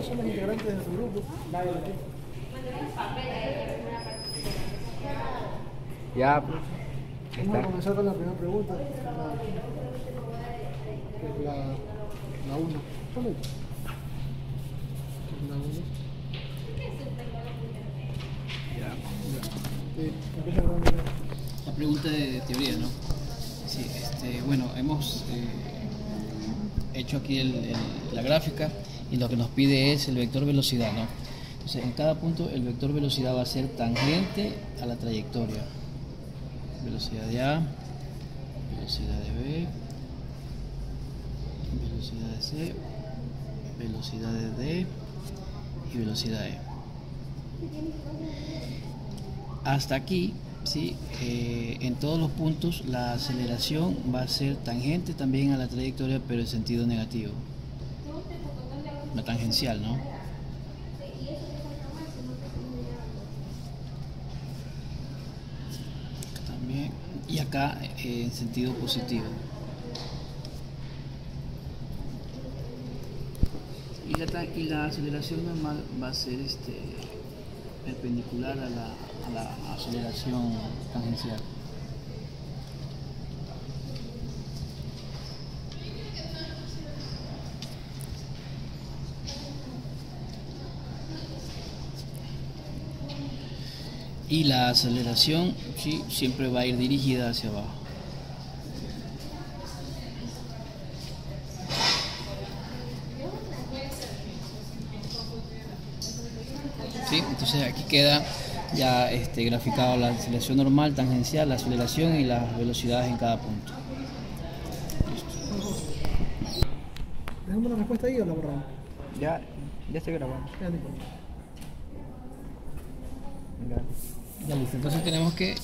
son los integrantes de su grupo. Ya. Vamos a comenzar con la primera pregunta. Que es la 1. ¿Cómo es? La 1. La pregunta de teoría, ¿no? Sí, bueno, hemos hecho aquí la gráfica y lo que nos pide es el vector velocidad, ¿no? Entonces, en cada punto el vector velocidad va a ser tangente a la trayectoria. Velocidad de A, velocidad de B, velocidad de C, velocidad de D y velocidad de E. Hasta aquí, ¿sí? En todos los puntos la aceleración va a ser tangente también a la trayectoria, pero en sentido negativo. La tangencial, ¿no? También. Y acá en sentido positivo. Y la aceleración normal va a ser perpendicular a la aceleración tangencial. Y la aceleración, sí, siempre va a ir dirigida hacia abajo. ¿Sí? Entonces aquí queda ya graficado la aceleración normal, tangencial, la aceleración y las velocidades en cada punto. Listo. ¿Dejamos la respuesta ahí o la borramos? Ya estoy grabando. Ya no importa. Ya listo. Entonces tenemos que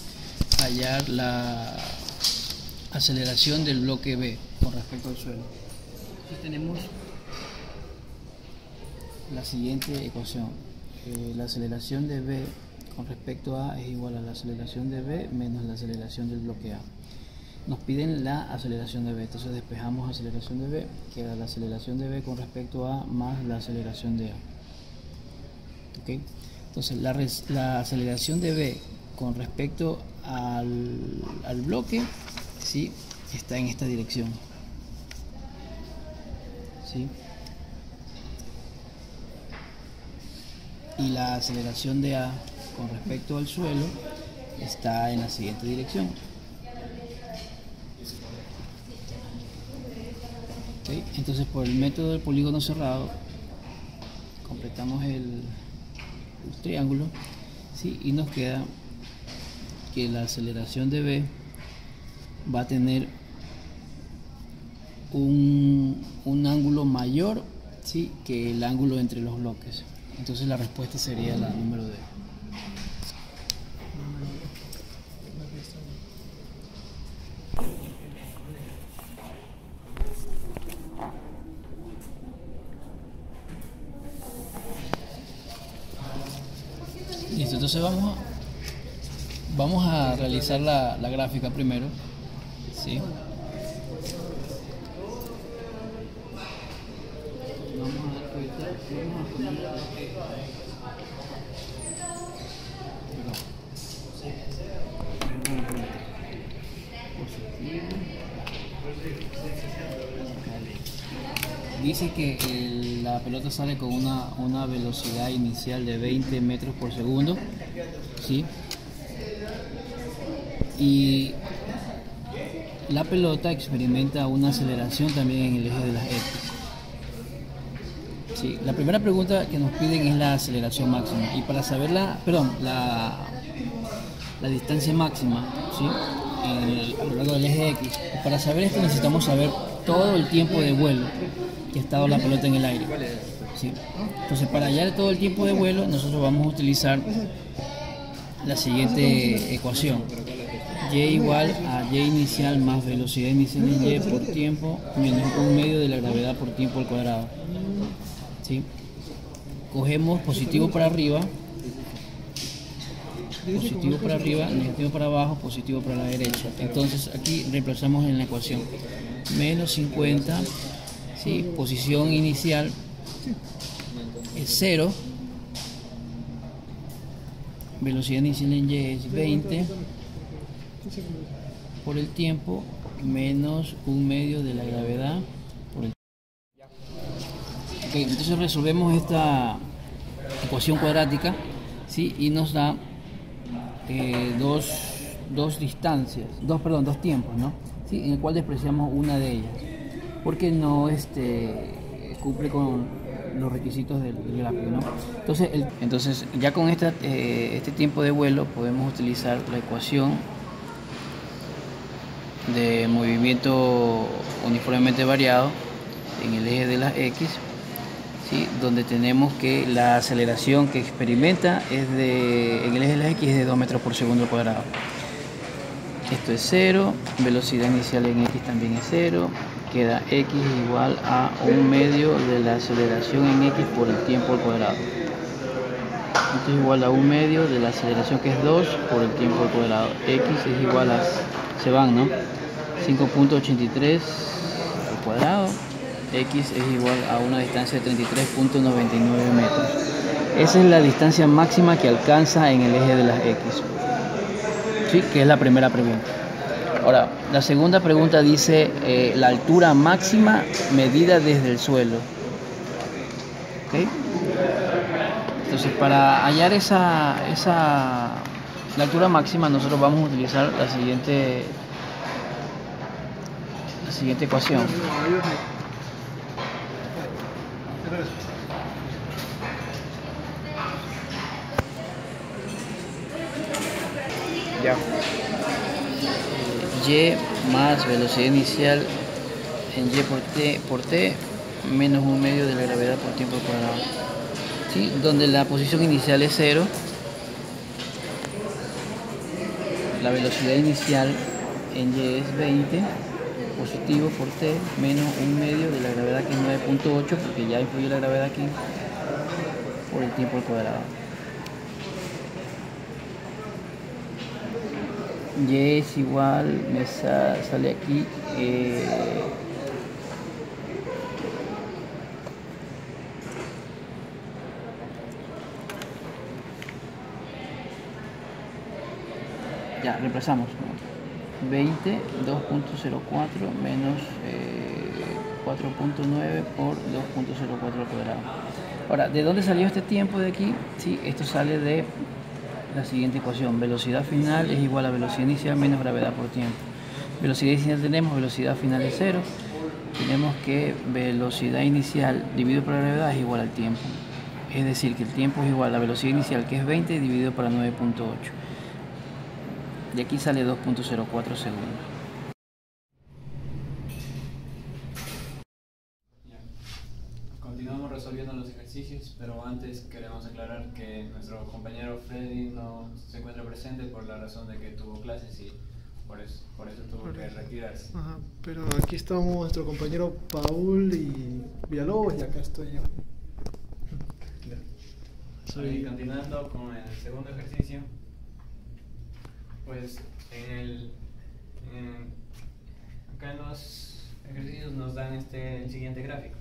hallar la aceleración del bloque B con respecto al suelo. Entonces tenemos la siguiente ecuación. La aceleración de B con respecto a es igual a la aceleración de B menos la aceleración del bloque A. Nos piden la aceleración de B, entonces despejamos aceleración de B, queda la aceleración de B con respecto a más la aceleración de A. ¿Okay? Entonces la aceleración de B con respecto al bloque, ¿sí? Está en esta dirección. ¿Sí? Y la aceleración de A con respecto al suelo está en la siguiente dirección. ¿Okay? Entonces, por el método del polígono cerrado completamos el triángulo, ¿sí? Y nos queda que la aceleración de B va a tener un ángulo mayor, ¿sí? Que el ángulo entre los bloques. Entonces la respuesta sería la número D. Listo, entonces vamos a realizar la gráfica primero, ¿sí? Dice que la pelota sale con una velocidad inicial de 20 metros por segundo, ¿sí? Y la pelota experimenta una aceleración también en el eje de las X. Sí, la primera pregunta que nos piden es la aceleración máxima, y para saber la distancia máxima, ¿sí? A lo largo del eje X. Para saber esto necesitamos saber todo el tiempo de vuelo que ha estado la pelota en el aire, ¿sí? Entonces, para hallar todo el tiempo de vuelo, nosotros vamos a utilizar la siguiente ecuación: y igual a y inicial más velocidad inicial en y por tiempo menos 1/2 de la gravedad por tiempo al cuadrado. ¿Sí? Cogemos positivo para arriba, negativo para abajo, positivo para la derecha. Entonces aquí reemplazamos en la ecuación menos 50, ¿sí? Posición inicial es 0, velocidad inicial en Y es 20 por el tiempo menos 1/2 de la gravedad por el tiempo. Ok, entonces resolvemos esta ecuación cuadrática, ¿sí? Y nos da dos tiempos, ¿no? ¿Sí? En el cual despreciamos una de ellas porque no cumple con los requisitos del gráfico, ¿no? Entonces ya con este tiempo de vuelo podemos utilizar la ecuación de movimiento uniformemente variado en el eje de las X, ¿sí? Donde tenemos que la aceleración que experimenta en el eje de las X es de 2 metros por segundo cuadrado. Esto es 0, velocidad inicial en X también es 0, queda X igual a 1/2 de la aceleración en X por el tiempo al cuadrado. Esto es igual a 1/2 de la aceleración que es 2 por el tiempo al cuadrado. X es igual a, se van, ¿no? 5.83 al cuadrado. X es igual a una distancia de 33.99 metros. Esa es la distancia máxima que alcanza en el eje de las X. Sí, que es la primera pregunta. Ahora, la segunda pregunta dice la altura máxima medida desde el suelo. ¿Okay? Entonces, para hallar la altura máxima, nosotros vamos a utilizar la siguiente ecuación. Ya. Y más velocidad inicial en Y por T menos 1/2 de la gravedad por tiempo al cuadrado. ¿Sí? Donde la posición inicial es 0, la velocidad inicial en Y es 20, positivo por T menos 1/2 de la gravedad que es 9.8, porque ya influye la gravedad aquí, por el tiempo al cuadrado. Y es igual, me sale aquí ya, reemplazamos, ¿no? 20, 2.04 menos 4.9 por 2.04 al cuadrado. Ahora, ¿de dónde salió este tiempo de aquí? Sí, esto sale de la siguiente ecuación. Velocidad final es igual a velocidad inicial menos gravedad por tiempo. Velocidad inicial tenemos, velocidad final es 0. Tenemos que velocidad inicial dividido por la gravedad es igual al tiempo. Es decir, que el tiempo es igual a la velocidad inicial, que es 20, dividido por 9.8. De aquí sale 2.04 segundos. Continuamos resolviendo los ejercicios, pero antes queremos aclarar que nuestro compañero Freddy no se encuentra presente por la razón de que tuvo clases y por eso tuvo que retirarse. Ajá, pero aquí estamos nuestro compañero Paul y Villalobos y acá estoy yo. Y continuando con el segundo ejercicio, pues acá en los ejercicios nos dan el siguiente gráfico.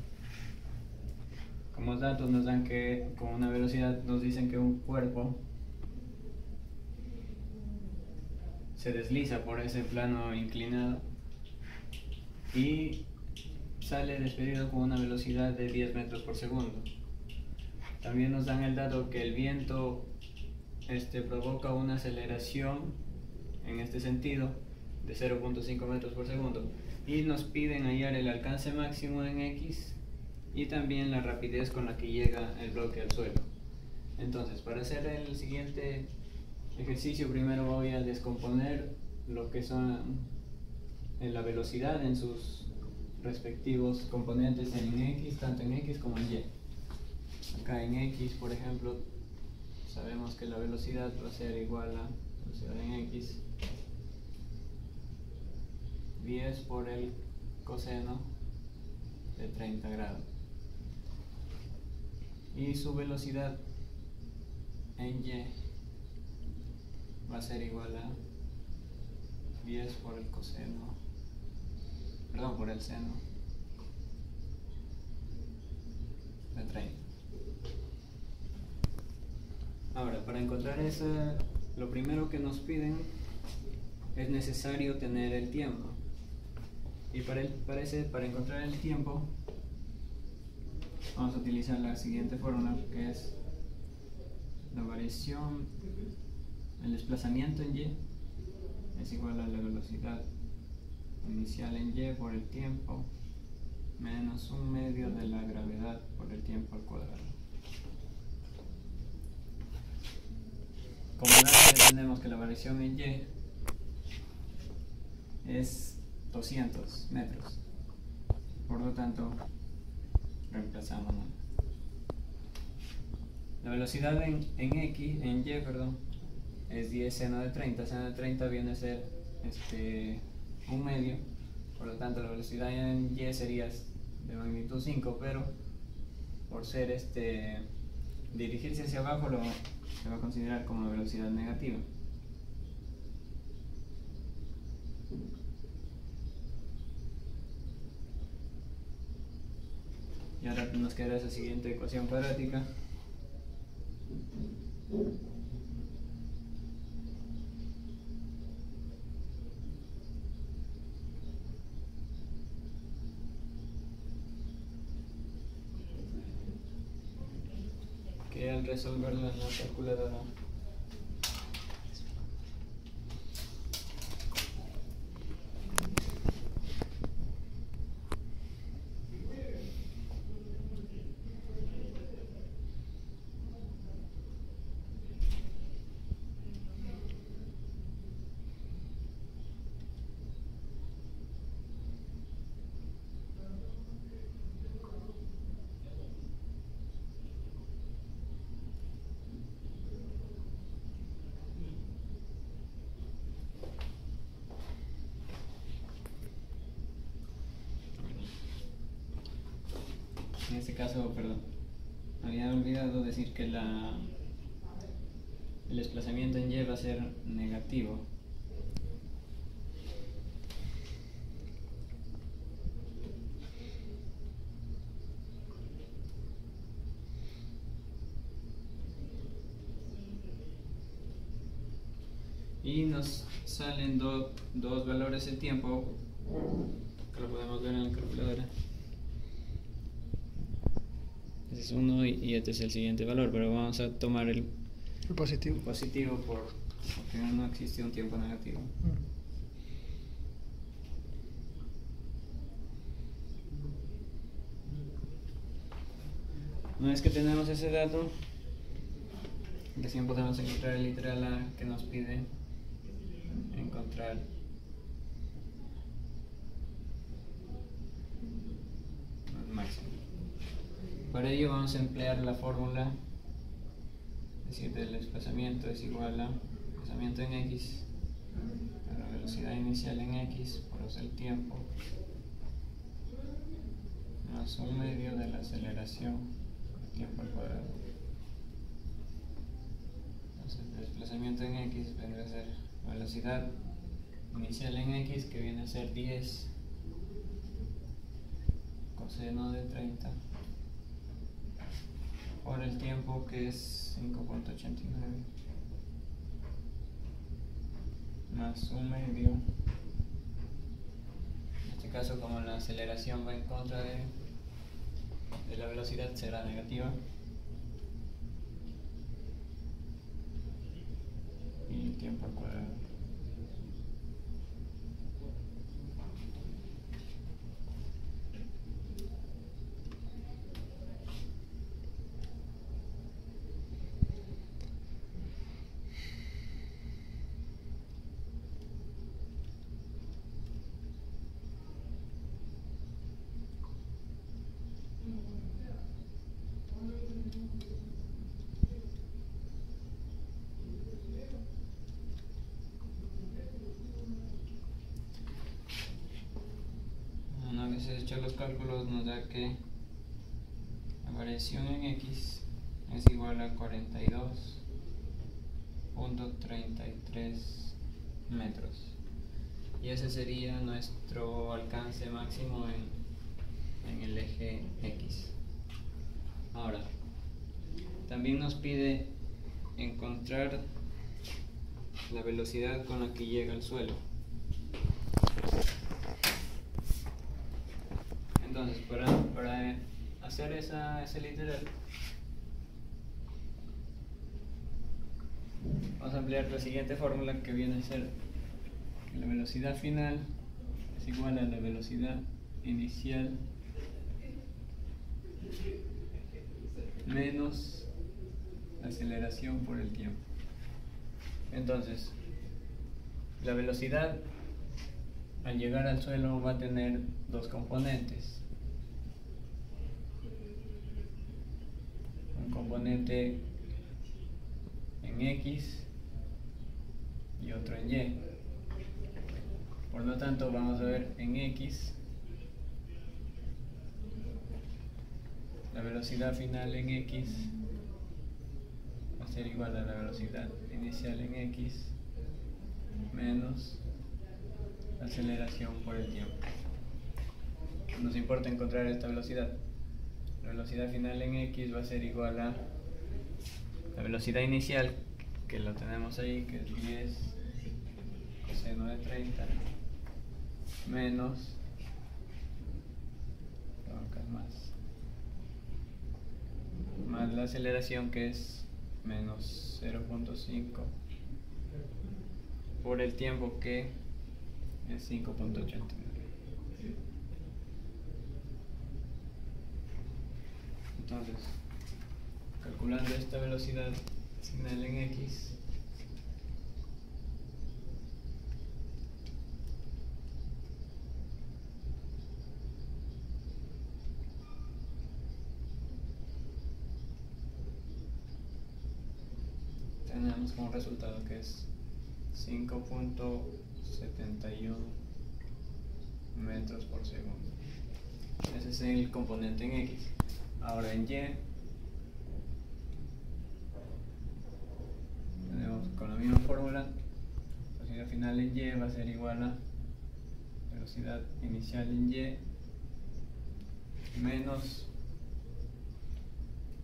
Como datos nos dan que con una velocidad nos dicen que un cuerpo se desliza por ese plano inclinado y sale despedido con una velocidad de 10 metros por segundo. También nos dan el dato que el viento provoca una aceleración en este sentido de 0.5 metros por segundo y nos piden hallar el alcance máximo en X y también la rapidez con la que llega el bloque al suelo. Entonces, para hacer el siguiente ejercicio, primero voy a descomponer lo que son la velocidad en sus respectivos componentes en X, tanto en X como en Y. Acá en X, por ejemplo, sabemos que la velocidad va a ser igual a velocidad en X 10 por el coseno de 30 grados. Y su velocidad en Y va a ser igual a 10 por el coseno, perdón, por el seno de 30. para encontrar esa, lo primero que nos piden es necesario tener el tiempo. Y para encontrar el tiempo vamos a utilizar la siguiente fórmula, que es la variación, el desplazamiento en y es igual a la velocidad inicial en y por el tiempo menos 1/2 de la gravedad por el tiempo al cuadrado. Como dato tenemos que la variación en y es 200 metros, por lo tanto reemplazamos, ¿no? La velocidad en y, perdón, es 10 seno de 30. Seno de 30 viene a ser 1/2, por lo tanto la velocidad en y sería de magnitud 5, pero por ser dirigirse hacia abajo se va a considerar como velocidad negativa. Y ahora nos queda esa siguiente ecuación cuadrática, que al resolverla en la calculadora en este caso, perdón, había olvidado decir que el desplazamiento en y va a ser negativo. Y nos salen dos valores de tiempo, que lo podemos ver en la calculadora. Este es uno y este es el siguiente valor, pero vamos a tomar el positivo. Porque no existe un tiempo negativo. Una vez que tenemos ese dato, recién podemos encontrar el literal A que nos pide encontrar el máximo. Para ello vamos a emplear la fórmula, es decir, el desplazamiento es igual a desplazamiento en x, a la velocidad inicial en x por el tiempo, más 1/2 de la aceleración por tiempo al cuadrado. Entonces el desplazamiento en x vendrá a ser la velocidad inicial en x, que viene a ser 10 coseno de 30 por el tiempo, que es 5.89 más 1/2. En este caso, como la aceleración va en contra de la velocidad, será negativa, y el tiempo al cuadrado. Una vez hechos los cálculos, nos da que la variación en x es igual a 42.33 metros, y ese sería nuestro alcance máximo en el eje x. Ahora, también nos pide encontrar la velocidad con la que llega al suelo. Entonces, para hacer ese literal, vamos a emplear la siguiente fórmula, que viene a ser que la velocidad final es igual a la velocidad inicial menos la aceleración por el tiempo. Entonces, la velocidad al llegar al suelo va a tener dos componentes. Un componente en X y otro en Y. Por lo tanto, vamos a ver en X la velocidad final en X va a ser igual a la velocidad inicial en X menos la aceleración por el tiempo. Nos importa encontrar esta velocidad. La velocidad final en X va a ser igual a la velocidad inicial, que lo tenemos ahí, que es 10 coseno de 30 menos más la aceleración, que es menos 0.5 por el tiempo, que es 5.89. Entonces, calculando esta velocidad final en X, tenemos como resultado que es 5.71 metros por segundo. Ese es el componente en X. Ahora en Y tenemos con la misma fórmula, la velocidad final en Y va a ser igual a velocidad inicial en Y menos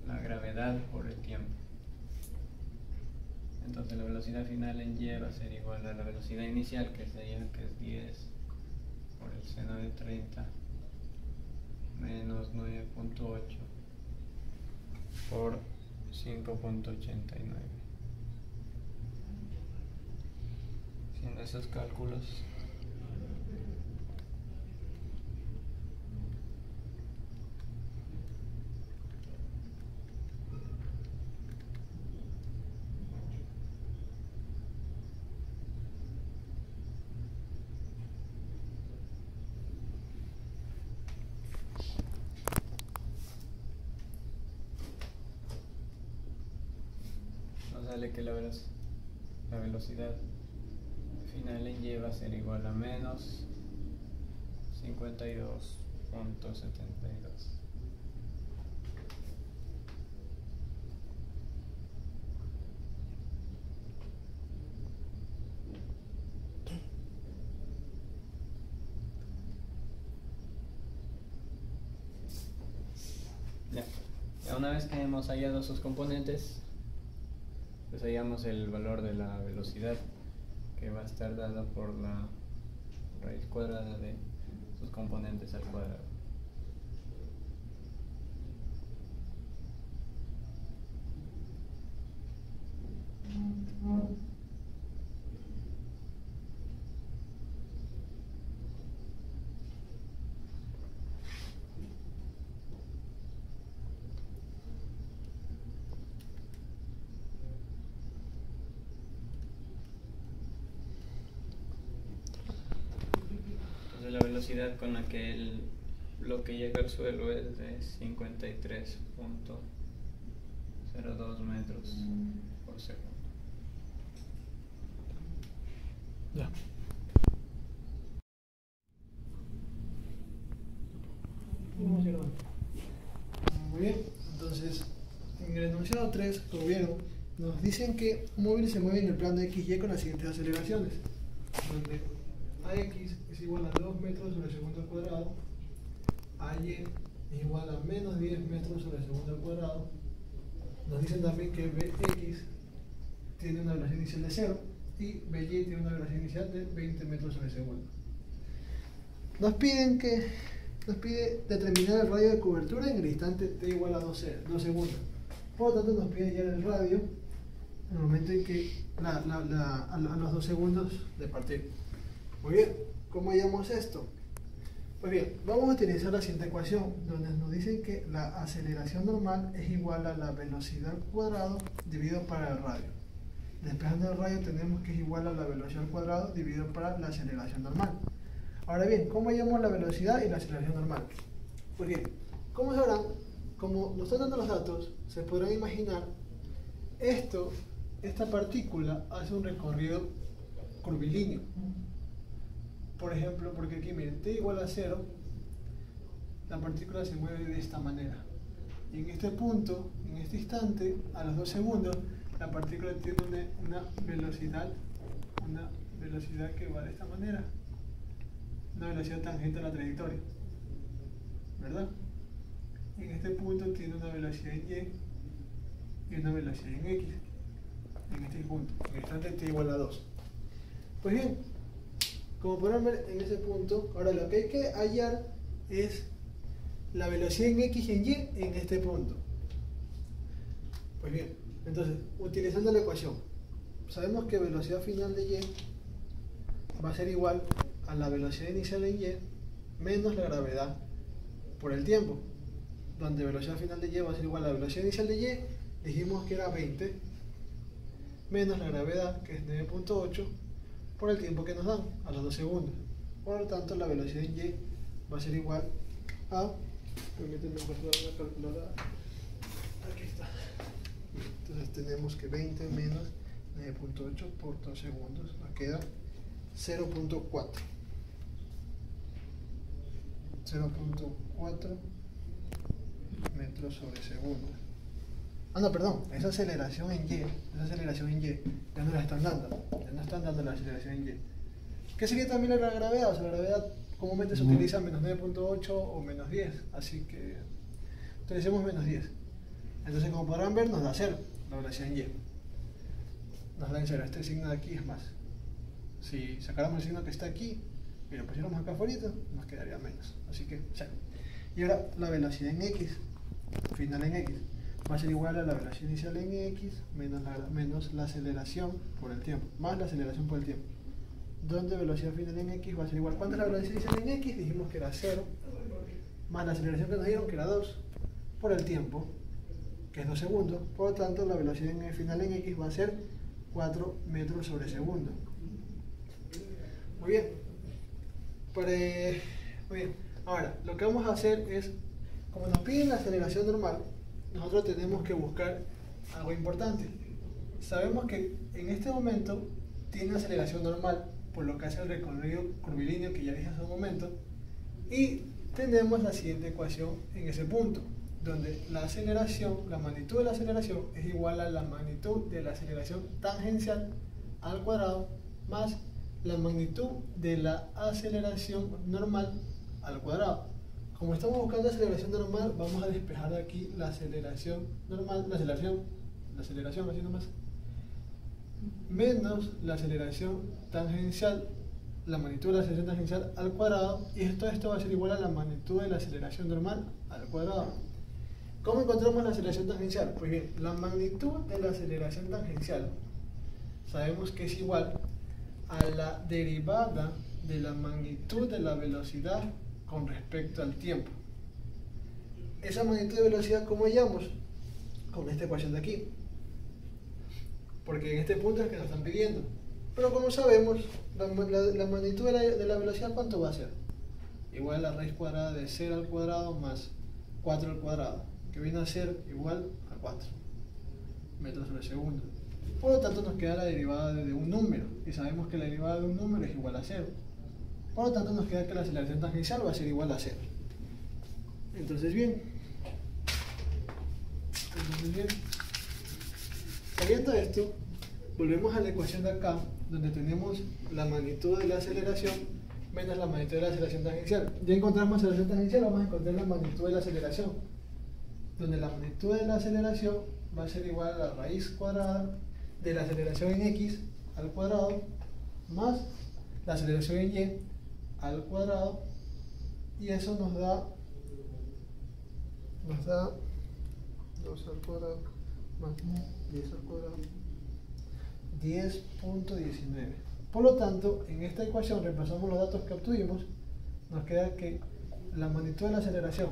la gravedad por el tiempo. Entonces la velocidad final en Y va a ser igual a la velocidad inicial, que es 10 por el seno de 30 menos 9.8 por 5.89. Haciendo esos cálculos, sale que la velocidad final en Y va a ser igual a menos 52.72. Ya una vez que hemos hallado sus componentes, pues hallamos el valor de la velocidad, que va a estar dada por la raíz cuadrada de sus componentes al cuadrado. La velocidad con la que el bloque llega al suelo es de 53.02 metros por segundo. Ya. Muy bien, entonces en el enunciado 3, como vieron, nos dicen que un móvil se mueve en el plano XY con las siguientes aceleraciones, donde AX es igual a 2 metros sobre el segundo al cuadrado, AY es igual a menos 10 metros sobre el segundo al cuadrado. Nos dicen también que BX tiene una velocidad inicial de 0 y BY tiene una velocidad inicial de 20 metros sobre segundo. Nos pide determinar el radio de cobertura en el instante t igual a 2 segundos. Por lo tanto, nos pide hallar el radio en el momento en que a los 2 segundos de partir. Muy bien, ¿cómo hallamos esto? Pues bien, vamos a utilizar la siguiente ecuación, donde nos dicen que la aceleración normal es igual a la velocidad al cuadrado dividido para el radio. Despejando el radio tenemos que es igual a la velocidad al cuadrado dividido para la aceleración normal. Ahora bien, ¿cómo hallamos la velocidad y la aceleración normal? Pues bien, como sabrán, como nos están dando los datos, se podrán imaginar esta partícula hace un recorrido curvilíneo. Por ejemplo, porque aquí miren, t igual a 0, la partícula se mueve de esta manera. Y en este punto, en este instante, a los 2 segundos, la partícula tiene una velocidad que va de esta manera. Una velocidad tangente a la trayectoria, ¿verdad? En este punto tiene una velocidad en y una velocidad en x. En este punto, en el instante t igual a 2. Pues bien, como podrán ver en ese punto, ahora lo que hay que hallar es la velocidad en x y en y en este punto. Pues bien, entonces, utilizando la ecuación, sabemos que velocidad final de y va a ser igual a la velocidad inicial en y menos la gravedad por el tiempo, donde velocidad final de y va a ser igual a la velocidad inicial de y, dijimos que era 20, menos la gravedad, que es 9.8, por el tiempo que nos dan, a los 2 segundos. Por lo tanto, la velocidad en y va a ser igual a, permítanme encontrar una calculadora, aquí está. Entonces tenemos que 20 menos 9.8 por 2 segundos, nos queda 0.4 metros sobre segundo. Ah, no, perdón, esa aceleración en y ya no la están dando, ya no están dando la aceleración en y. ¿Qué sería también la gravedad? O sea, la gravedad comúnmente se utiliza menos 9.8 o menos 10, así que utilicemos menos 10. Entonces, como podrán ver, nos da 0 la velocidad en y. Nos da en 0, este signo de aquí es más. Si sacáramos el signo que está aquí y lo pusiéramos acá afuera, nos quedaría menos, así que 0. Y ahora la velocidad en x, final en x, va a ser igual a la velocidad inicial en x menos la aceleración por el tiempo, más la aceleración por el tiempo. Donde velocidad final en x va a ser igual. ¿Cuánto es la velocidad inicial en x? Dijimos que era 0, más la aceleración que nos dieron, que era 2, por el tiempo, que es 2 segundos. Por lo tanto, la velocidad final en x va a ser 4 metros sobre segundo. Muy bien. Muy bien. Ahora, lo que vamos a hacer es, como nos piden la aceleración normal, nosotros tenemos que buscar algo importante. Sabemos que en este momento tiene aceleración normal, por lo que hace el recorrido curvilíneo que ya dije hace un momento, y tenemos la siguiente ecuación en ese punto, donde la aceleración, la magnitud de la aceleración es igual a la magnitud de la aceleración tangencial al cuadrado más la magnitud de la aceleración normal al cuadrado. Como estamos buscando aceleración normal, vamos a despejar de aquí la aceleración normal, la aceleración así nomás, menos la aceleración tangencial, la magnitud de la aceleración tangencial al cuadrado, y esto va a ser igual a la magnitud de la aceleración normal al cuadrado. ¿Cómo encontramos la aceleración tangencial? Pues bien, la magnitud de la aceleración tangencial sabemos que es igual a la derivada de la magnitud de la velocidad con respecto al tiempo. Esa magnitud de velocidad, ¿cómo hallamos? Con esta ecuación de aquí, porque en este punto es el que nos están pidiendo. Pero como sabemos, la magnitud de la velocidad, ¿cuánto va a ser? Igual a la raíz cuadrada de 0 al cuadrado más 4 al cuadrado, que viene a ser igual a 4 metros sobre segundo. Por lo tanto, nos queda la derivada de un número, y sabemos que la derivada de un número es igual a 0. Por lo tanto, nos queda que la aceleración tangencial va a ser igual a 0. Entonces, bien. Sabiendo esto, volvemos a la ecuación de acá, donde tenemos la magnitud de la aceleración menos la magnitud de la aceleración tangencial. Ya encontramos la aceleración tangencial, vamos a encontrar la magnitud de la aceleración, donde la magnitud de la aceleración va a ser igual a la raíz cuadrada de la aceleración en x al cuadrado más la aceleración en y al cuadrado, y eso nos da 2 al cuadrado más 10 al cuadrado, 10.19. Por lo tanto, en esta ecuación reemplazamos los datos que obtuvimos, nos queda que la magnitud de la aceleración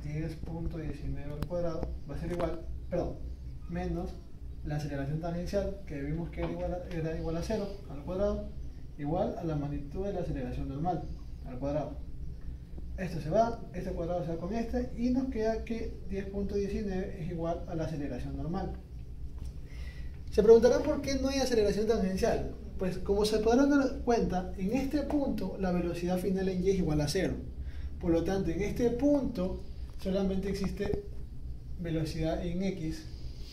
10.19 al cuadrado va a ser igual, menos la aceleración tangencial, que vimos que era igual a 0 al cuadrado, igual a la magnitud de la aceleración normal al cuadrado. Esto se va, este cuadrado se va con este, y nos queda que 10.19 es igual a la aceleración normal. Se preguntarán por qué no hay aceleración tangencial. Pues como se podrán dar cuenta, en este punto la velocidad final en y es igual a 0. Por lo tanto, en este punto solamente existe velocidad en x,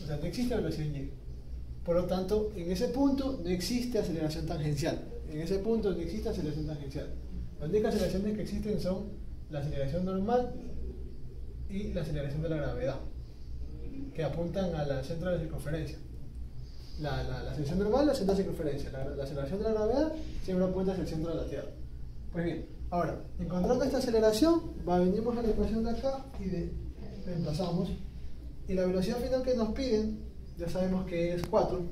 o sea, no existe velocidad en y. Por lo tanto, en ese punto no existe aceleración tangencial. En ese punto no existe aceleración tangencial. Las únicas aceleraciones que existen son la aceleración normal y la aceleración de la gravedad, que apuntan al centro de la circunferencia. La aceleración normal, la centro de circunferencia. La aceleración de la gravedad siempre apunta hacia el centro de la Tierra. Pues bien, ahora, encontrando esta aceleración, venimos a la ecuación de acá y reemplazamos. Y la velocidad final que nos piden, ya sabemos que es 4,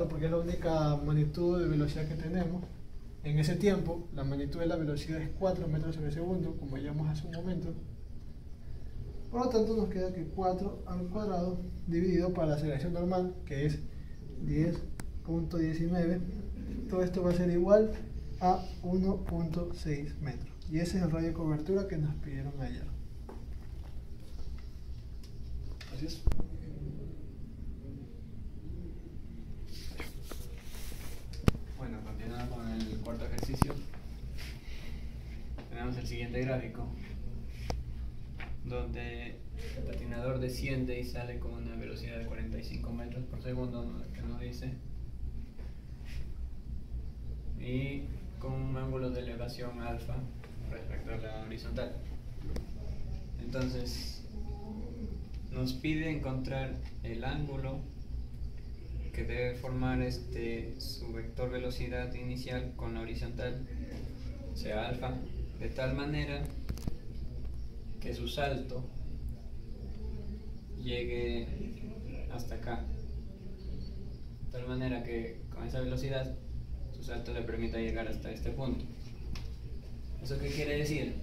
porque es la única magnitud de velocidad que tenemos. En ese tiempo, la magnitud de la velocidad es 4 metros sobre segundo, como veíamos hace un momento. Por lo tanto, nos queda que 4 al cuadrado dividido para la aceleración normal, que es 10.19. Todo esto va a ser igual a 1.6 metros. Y ese es el radio de cobertura que nos pidieron ayer. Así es. Bueno, continuando con el cuarto ejercicio, tenemos el siguiente gráfico, donde el patinador desciende y sale con una velocidad de 45 metros por segundo, que nos dice, y con un ángulo de elevación alfa respecto a la horizontal. Entonces, nos pide encontrar el ángulo que debe formar su vector velocidad inicial con la horizontal, sea alfa, de tal manera que su salto llegue hasta acá, de tal manera que con esa velocidad su salto le permita llegar hasta este punto. ¿Eso qué quiere decir?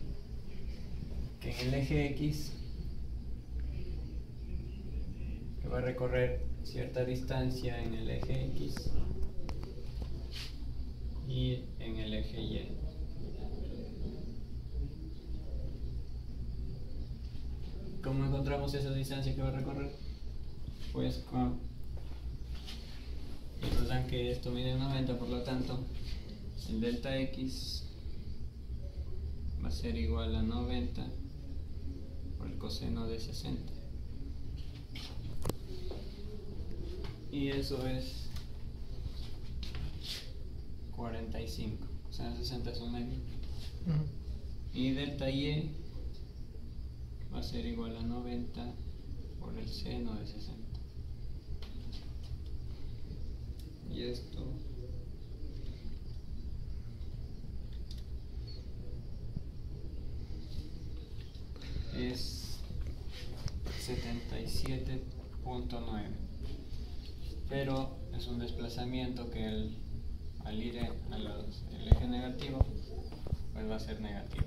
Que en el eje X, que va a recorrer cierta distancia en el eje X y en el eje Y. ¿Cómo encontramos esa distancia que va a recorrer? Pues nos dan que esto mide 90, por lo tanto el delta X va a ser igual a 90 por el coseno de 60. Y eso es 45, o sea, 60 es un medio. Y delta Y va a ser igual a 90 por el seno de 60. Y esto es 77.9. Pero es un desplazamiento que al ir al eje negativo, pues va a ser negativo.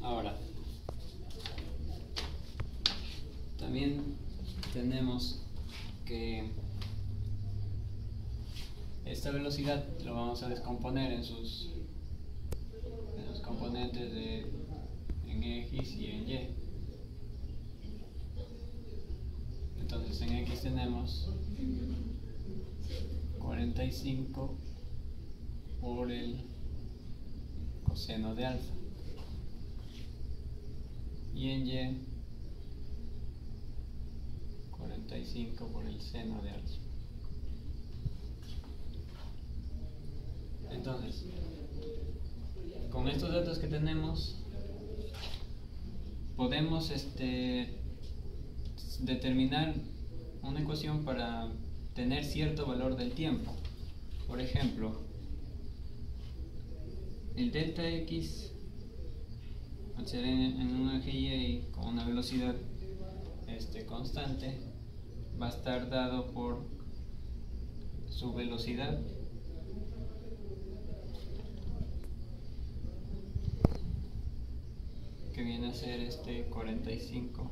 Ahora, también tenemos que esta velocidad lo vamos a descomponer en sus componentes en X y en Y. Entonces en X tenemos 45 por el coseno de alfa, y en Y 45 por el seno de alfa. Entonces, con estos datos que tenemos, podemos determinar una ecuación para tener cierto valor del tiempo. Por ejemplo, el delta x, al ser en un eje y con una velocidad constante, va a estar dado por su velocidad que viene a ser 45,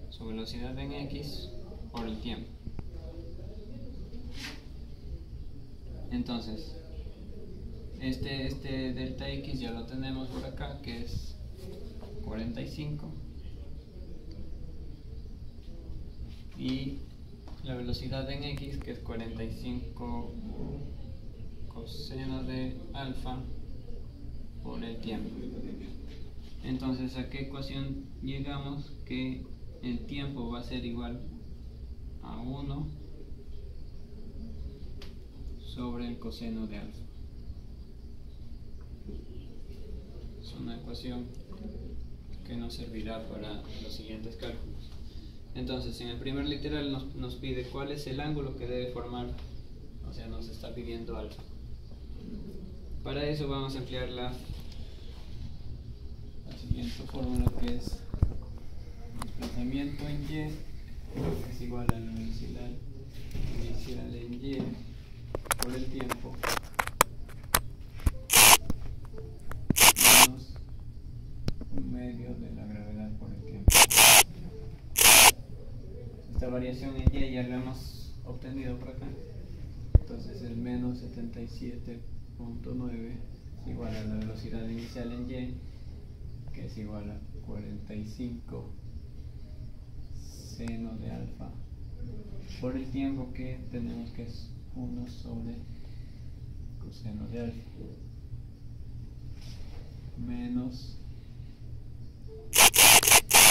su velocidad en x por el tiempo. Entonces este delta x ya lo tenemos por acá, que es 45, y la velocidad en x, que es 45 coseno de alfa por el tiempo. Entonces, ¿a qué ecuación llegamos? Que el tiempo va a ser igual a 1 sobre el coseno de alfa. Es una ecuación que nos servirá para los siguientes cálculos. Entonces, en el primer literal nos pide cuál es el ángulo que debe formar, o sea, nos está pidiendo alfa. Para eso vamos a emplear la siguiente fórmula, que es desplazamiento en y es igual a la velocidad inicial en y por el tiempo menos un medio de la gravedad por el tiempo. Esta variación en y ya la hemos obtenido por acá. Entonces el menos 77.9 es igual a la velocidad inicial en y, que es igual a 45 seno de alfa por el tiempo, que tenemos que es 1 sobre coseno de alfa menos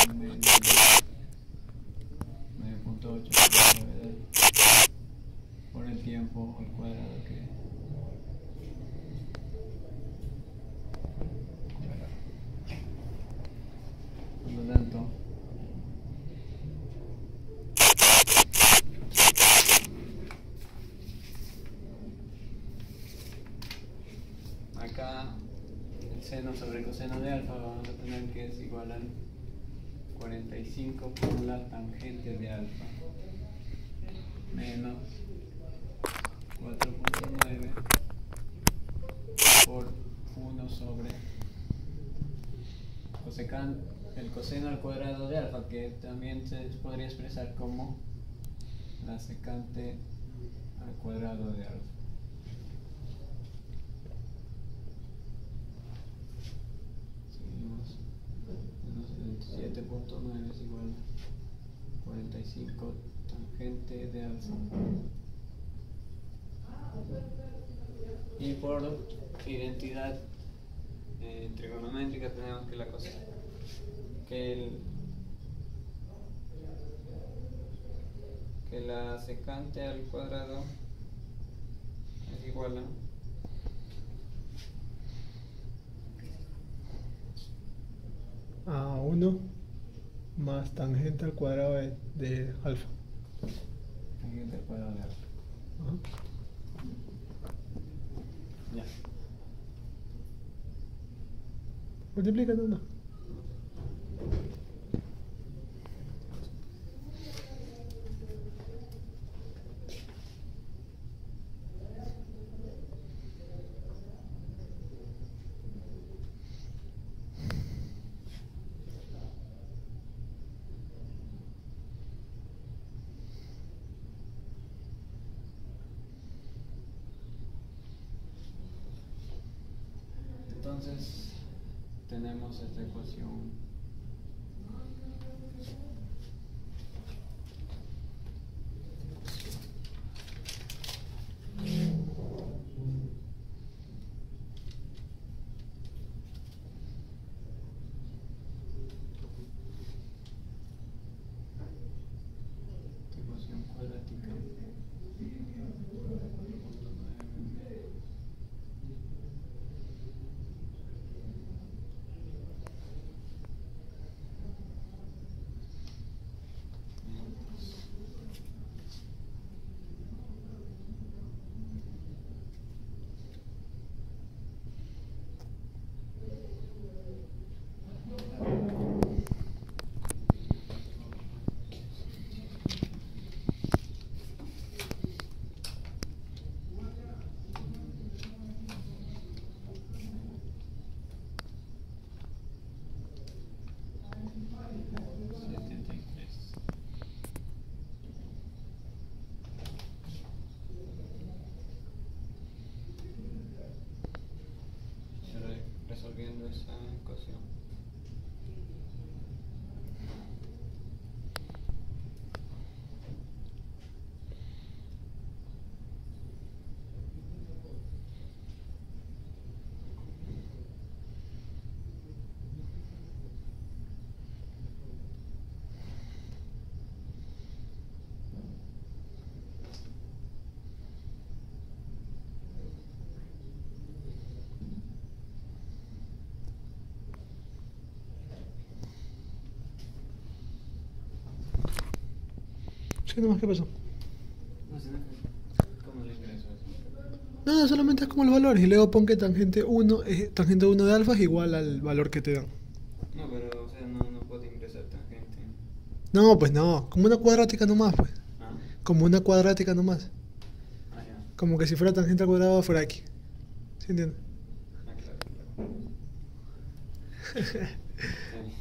9.8 por el tiempo al cuadrado, que por lo tanto acá el seno sobre coseno de alfa vamos a tener que es igual al 45 por la tangente de alfa menos 4.9 por 1 sobre el coseno al cuadrado de alfa, que también se podría expresar como la secante al cuadrado de alfa. Seguimos. Menos 77.9 es igual a 45 tangente de alfa. Y por identidad trigonométrica tenemos que que la secante al cuadrado es igual a 1 más tangente al cuadrado de alfa. tangente al cuadrado de alfa. Ajá. Ya. Multiplica nomás. Entonces tenemos esta ecuación cuadrática. esa ecuación. Sí, nomás, ¿qué pasó? No sé, ¿cómo le ingreso eso? No, solamente es como los valores y luego pon que tangente 1 de alfa es igual al valor que te dan. No, pero, o sea, no puedo ingresar tangente. No, pues no, como una cuadrática nomás, pues. Ah, Como una cuadrática nomás. ya. Como que si fuera tangente al cuadrado fuera aquí. ¿Sí entiendes? Ah, claro. Sí.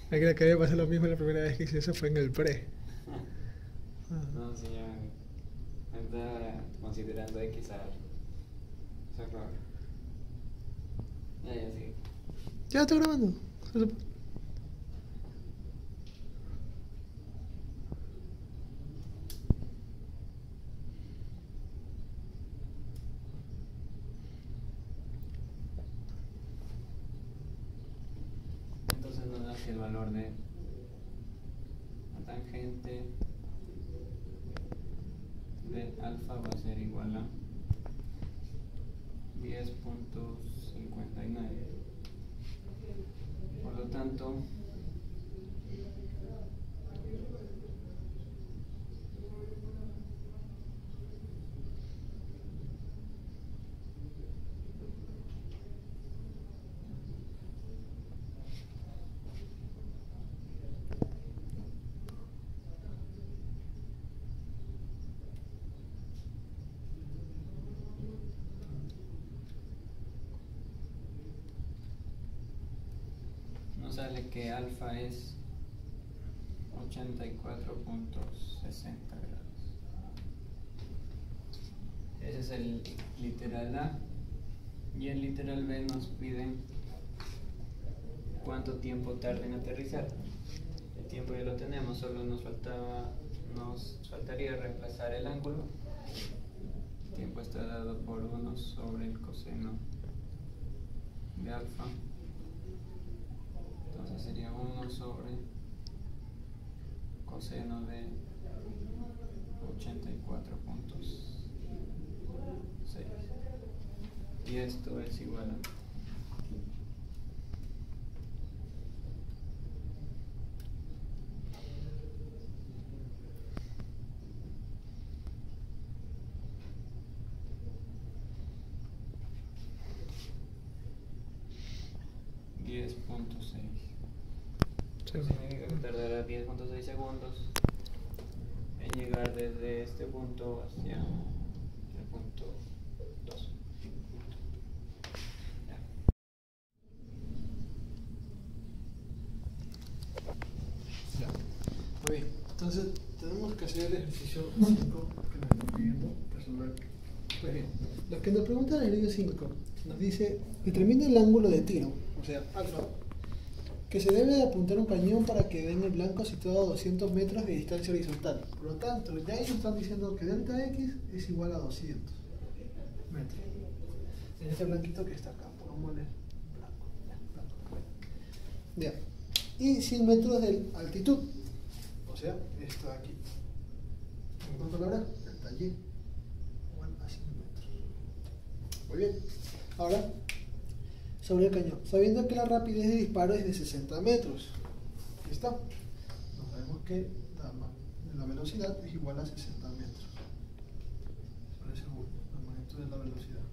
Aquí le acabé de pasar lo mismo la primera vez que hice eso fue en el pre. No, sí, ya. Está considerando X a. O sea, claro. Ya, sí. Ya está grabando. Entonces nos da que el valor de la tangente de alfa va a ser igual a 10.59. Por lo tanto, nos sale que alfa es 84.60 grados. Ese es el literal A. Y el literal B nos piden cuánto tiempo tarda en aterrizar. El tiempo ya lo tenemos, solo nos faltaría reemplazar el ángulo. El tiempo está dado por 1 sobre el coseno de alfa. Entonces sería 1 sobre coseno de 84.6. Y esto es igual a 10.6. Significa que tardará 10.6 segundos en llegar desde este punto hacia el punto 2. Ya. Muy bien. Entonces, tenemos que hacer el ejercicio 5 que nos están pidiendo resolver. Pues bien, los que nos preguntan en el video 5 nos dice: determina el ángulo de tiro, o sea, alfa, que se debe de apuntar un cañón para que den el blanco situado a 200 metros de distancia horizontal. Por lo tanto, ya ellos están diciendo que delta X es igual a 200 metros. En este blanquito que está acá, pongámosle blanco. Ya. Y 100 metros de altitud, o sea, esto de aquí. En otras palabras, delta Y igual a 100 metros. Muy bien. Ahora, sobre el cañón, sabiendo que la rapidez de disparo es de 60 metros. Aquí está. Nos sabemos que la velocidad es igual a 60 metros sobre segundo, la magnitud de la velocidad.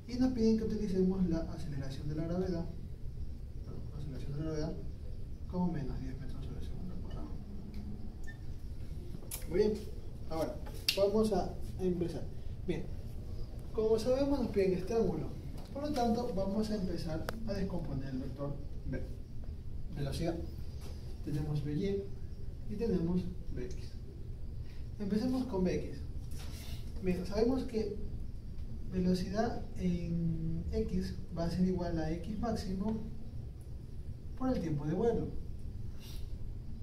Y nos piden que utilicemos la aceleración de la gravedad, como menos 10 metros sobre segundo al cuadrado. Muy bien. Ahora, vamos a empezar. Bien. Como sabemos, nos piden este ángulo. Por lo tanto, vamos a empezar a descomponer el vector B. Velocidad. Tenemos BY y tenemos BX. Empecemos con BX. Bien, sabemos que velocidad en X va a ser igual a X máximo por el tiempo de vuelo.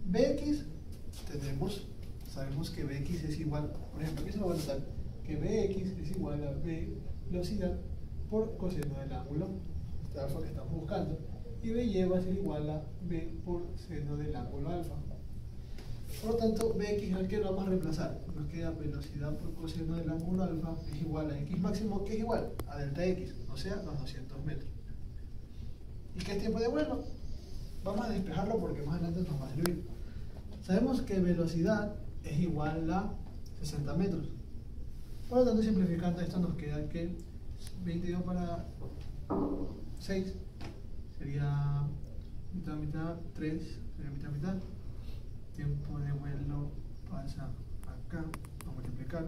Bx sabemos que Bx es igual, por ejemplo, aquí se lo voy a anotar, que Bx es igual a B velocidad por coseno del ángulo, este alfa que estamos buscando, y By va a ser igual a B por seno del ángulo alfa. Por lo tanto, Bx al que lo vamos a reemplazar, nos queda velocidad por coseno del ángulo alfa es igual a x máximo, que es igual a delta x, o sea, los 200 metros. ¿Y qué es tiempo de vuelo? Vamos a despejarlo porque más adelante nos va a servir. Sabemos que velocidad es igual a 60 metros. Por lo tanto, simplificando esto, nos queda que 22 para 6 sería mitad, mitad, 3 sería mitad, mitad. Tiempo de vuelo pasa acá, a multiplicar.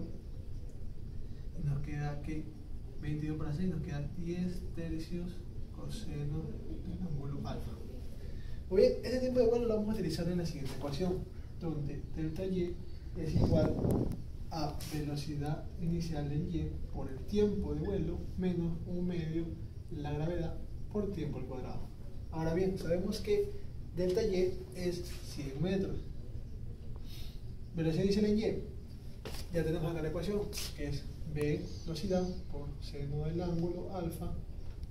Y nos queda que 22 para 6 nos queda 10 tercios coseno del ángulo alfa. Muy bien, este tiempo de vuelo lo vamos a utilizar en la siguiente ecuación, donde delta y es igual a velocidad inicial de y por el tiempo de vuelo menos 1 medio la gravedad por tiempo al cuadrado. Ahora bien, sabemos que delta y es 100 metros. Velocidad inicial en y, ya tenemos acá la ecuación, que es v velocidad por seno del ángulo alfa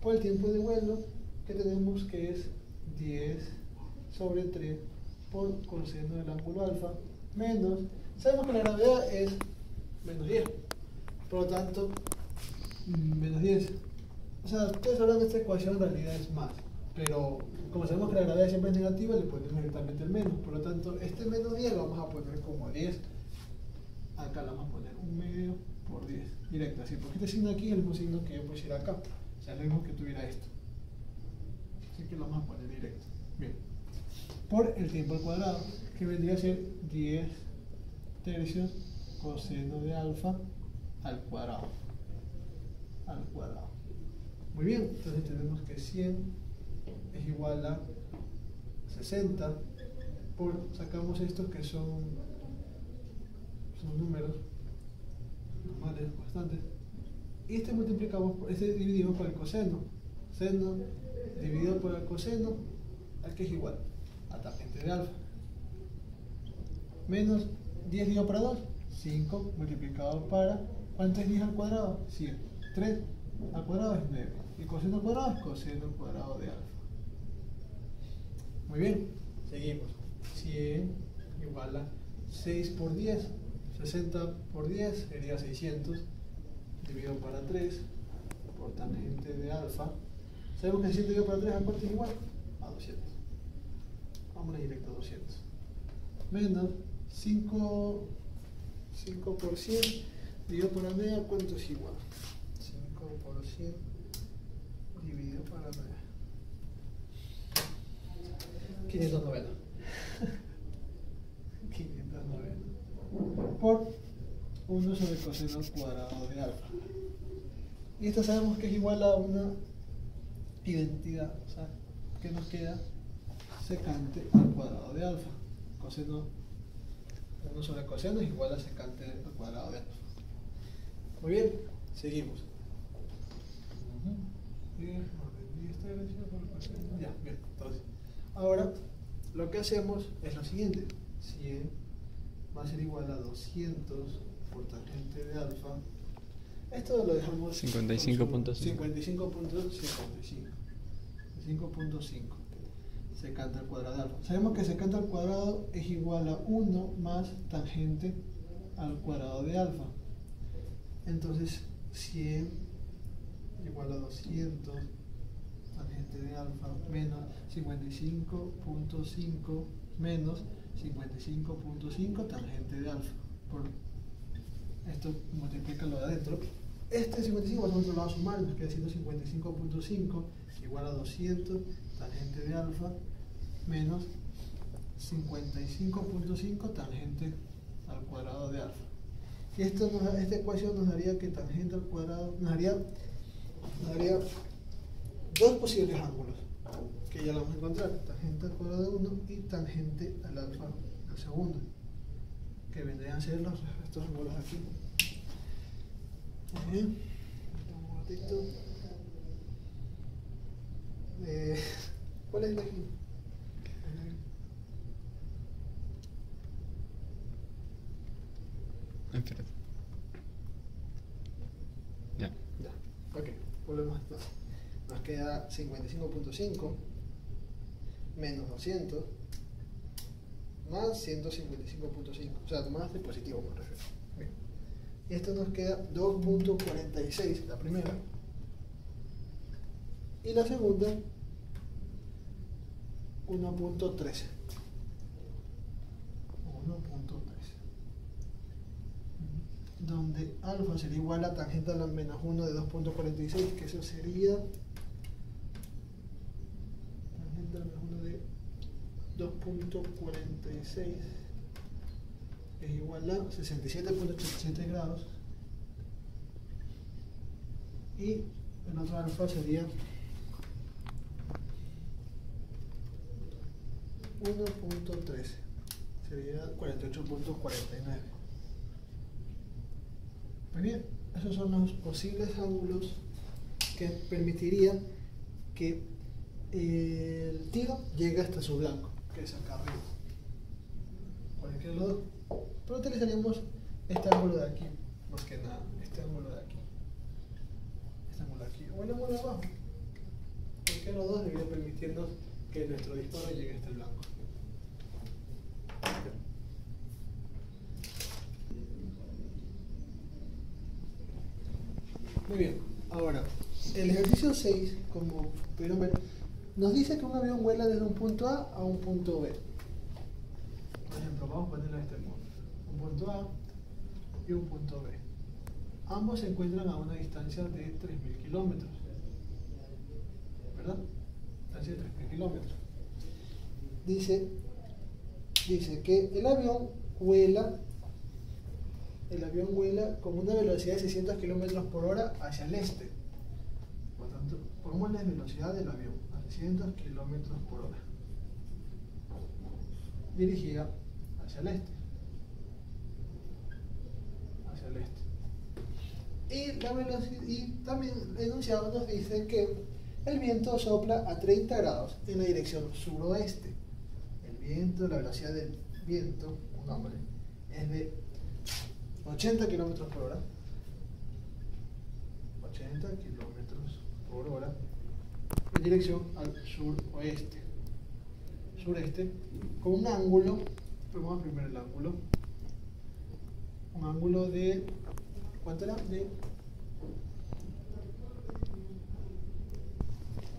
por el tiempo de vuelo, que tenemos que es 10 sobre 3 por coseno del ángulo alfa menos, sabemos que la gravedad es menos 10, por lo tanto menos 10, o sea, ustedes sabrán que esta ecuación en realidad es más, pero como sabemos que la gravedad siempre es negativa, le ponemos directamente el menos, por lo tanto este menos 10 lo vamos a poner como 10, acá lo vamos a poner 1 medio por 10, directo, así, porque este signo aquí es el mismo signo que yo pusiera acá, o sea, lo mismo que tuviera esto, así que lo vamos a poner directo. Bien, por el tiempo al cuadrado, que vendría a ser 10 tercios coseno de alfa al cuadrado. Muy bien, entonces tenemos que 100 es igual a 60 sacamos estos que son números normales, bastantes, y este dividimos por el coseno, seno dividido por el coseno, al que es igual a tangente de alfa, menos 10 dividido para 2, 5 multiplicado para, ¿cuánto es 10 al cuadrado? 100, 3 al cuadrado es 9, y coseno al cuadrado es coseno al cuadrado de alfa. Muy bien, seguimos. 100 igual a 6 por 10, 60 por 10 sería 600, dividido para 3 por tangente de alfa. Sabemos que 100 dividido para 3 a cuánto es igual a 200. Vamos a directo a 200. Menos 5 por 100 dividido por la media, ¿cuánto es igual? 5 por 100 dividido por la media. 590. 590 por 1 sobre coseno cuadrado de alfa. Y esto sabemos que es igual a una identidad, o sea, que nos queda secante al cuadrado de alfa. Coseno, 1 sobre coseno es igual a secante al cuadrado de alfa. Muy bien, seguimos. Ya, bien, entonces. Ahora, lo que hacemos es lo siguiente: 100 va a ser igual a 200 por tangente de alfa. Esto lo dejamos 55.5. 55.5 secante al cuadrado de alfa. Sabemos que secante al cuadrado es igual a 1 más tangente al cuadrado de alfa. Entonces 100 igual a 200 tangente de alfa menos 55.5 menos 55.5 tangente de alfa. Por esto multiplica lo de adentro. Este 55 nosotros lo vamos a sumar, nos queda 155.5 igual a 200 tangente de alfa menos 55.5 tangente al cuadrado de alfa. Y esta ecuación nos daría que tangente al cuadrado nos daría dos posibles ángulos, que ya lo vamos a encontrar: tangente al cuadrado de 1 y tangente al alfa al segundo, que vendrían a ser estos ángulos aquí. Muy bien, un ratito. ¿Cuál es el de aquí? Espérate. Ya. Ya, ok, volvemos a esto. Nos queda 55.5 menos 200 más 155.5, o sea, más de positivo me refiero. Bien. Y esto nos queda 2.46, la primera. Y la segunda, 1.13. 1.13. Donde alfa sería igual a tangente a la menos 1 de 2.46, que eso sería tangente a la menos 1 de 2.46 es igual a 67.87 grados, y el otro alfa sería 1.13, sería 48.49. Muy bien, esos son los posibles ángulos que permitirían que el tiro llegue hasta su blanco, que es acá arriba. Cualquier lado. Pero utilizaríamos este ángulo de aquí, más que nada, este ángulo de aquí. Este ángulo de aquí, o el ángulo de abajo. Cualquiera de los dos debería permitirnos que nuestro disparo llegue hasta el blanco. Muy bien, ahora, el ejercicio 6, como pudieron ver, nos dice que un avión vuela desde un punto A un punto B. Por ejemplo, vamos a ponerlo de este modo. Un punto A y un punto B. Ambos se encuentran a una distancia de 3.000 kilómetros. ¿Verdad? Distancia de 3.000 kilómetros. Dice que el avión vuela con una velocidad de 600 kilómetros por hora hacia el este. Por lo tanto, ponemos la velocidad del avión a 600 kilómetros por hora, dirigida hacia el este. Hacia el este. Y la velocidad, y también el enunciado nos dice que el viento sopla a 30 grados en la dirección suroeste. El viento, la velocidad del viento, es de 80 kilómetros por hora. 80 kilómetros por hora en dirección al suroeste. Sureste, con un ángulo, vamos a primero el ángulo. Un ángulo de, ¿cuánto era? De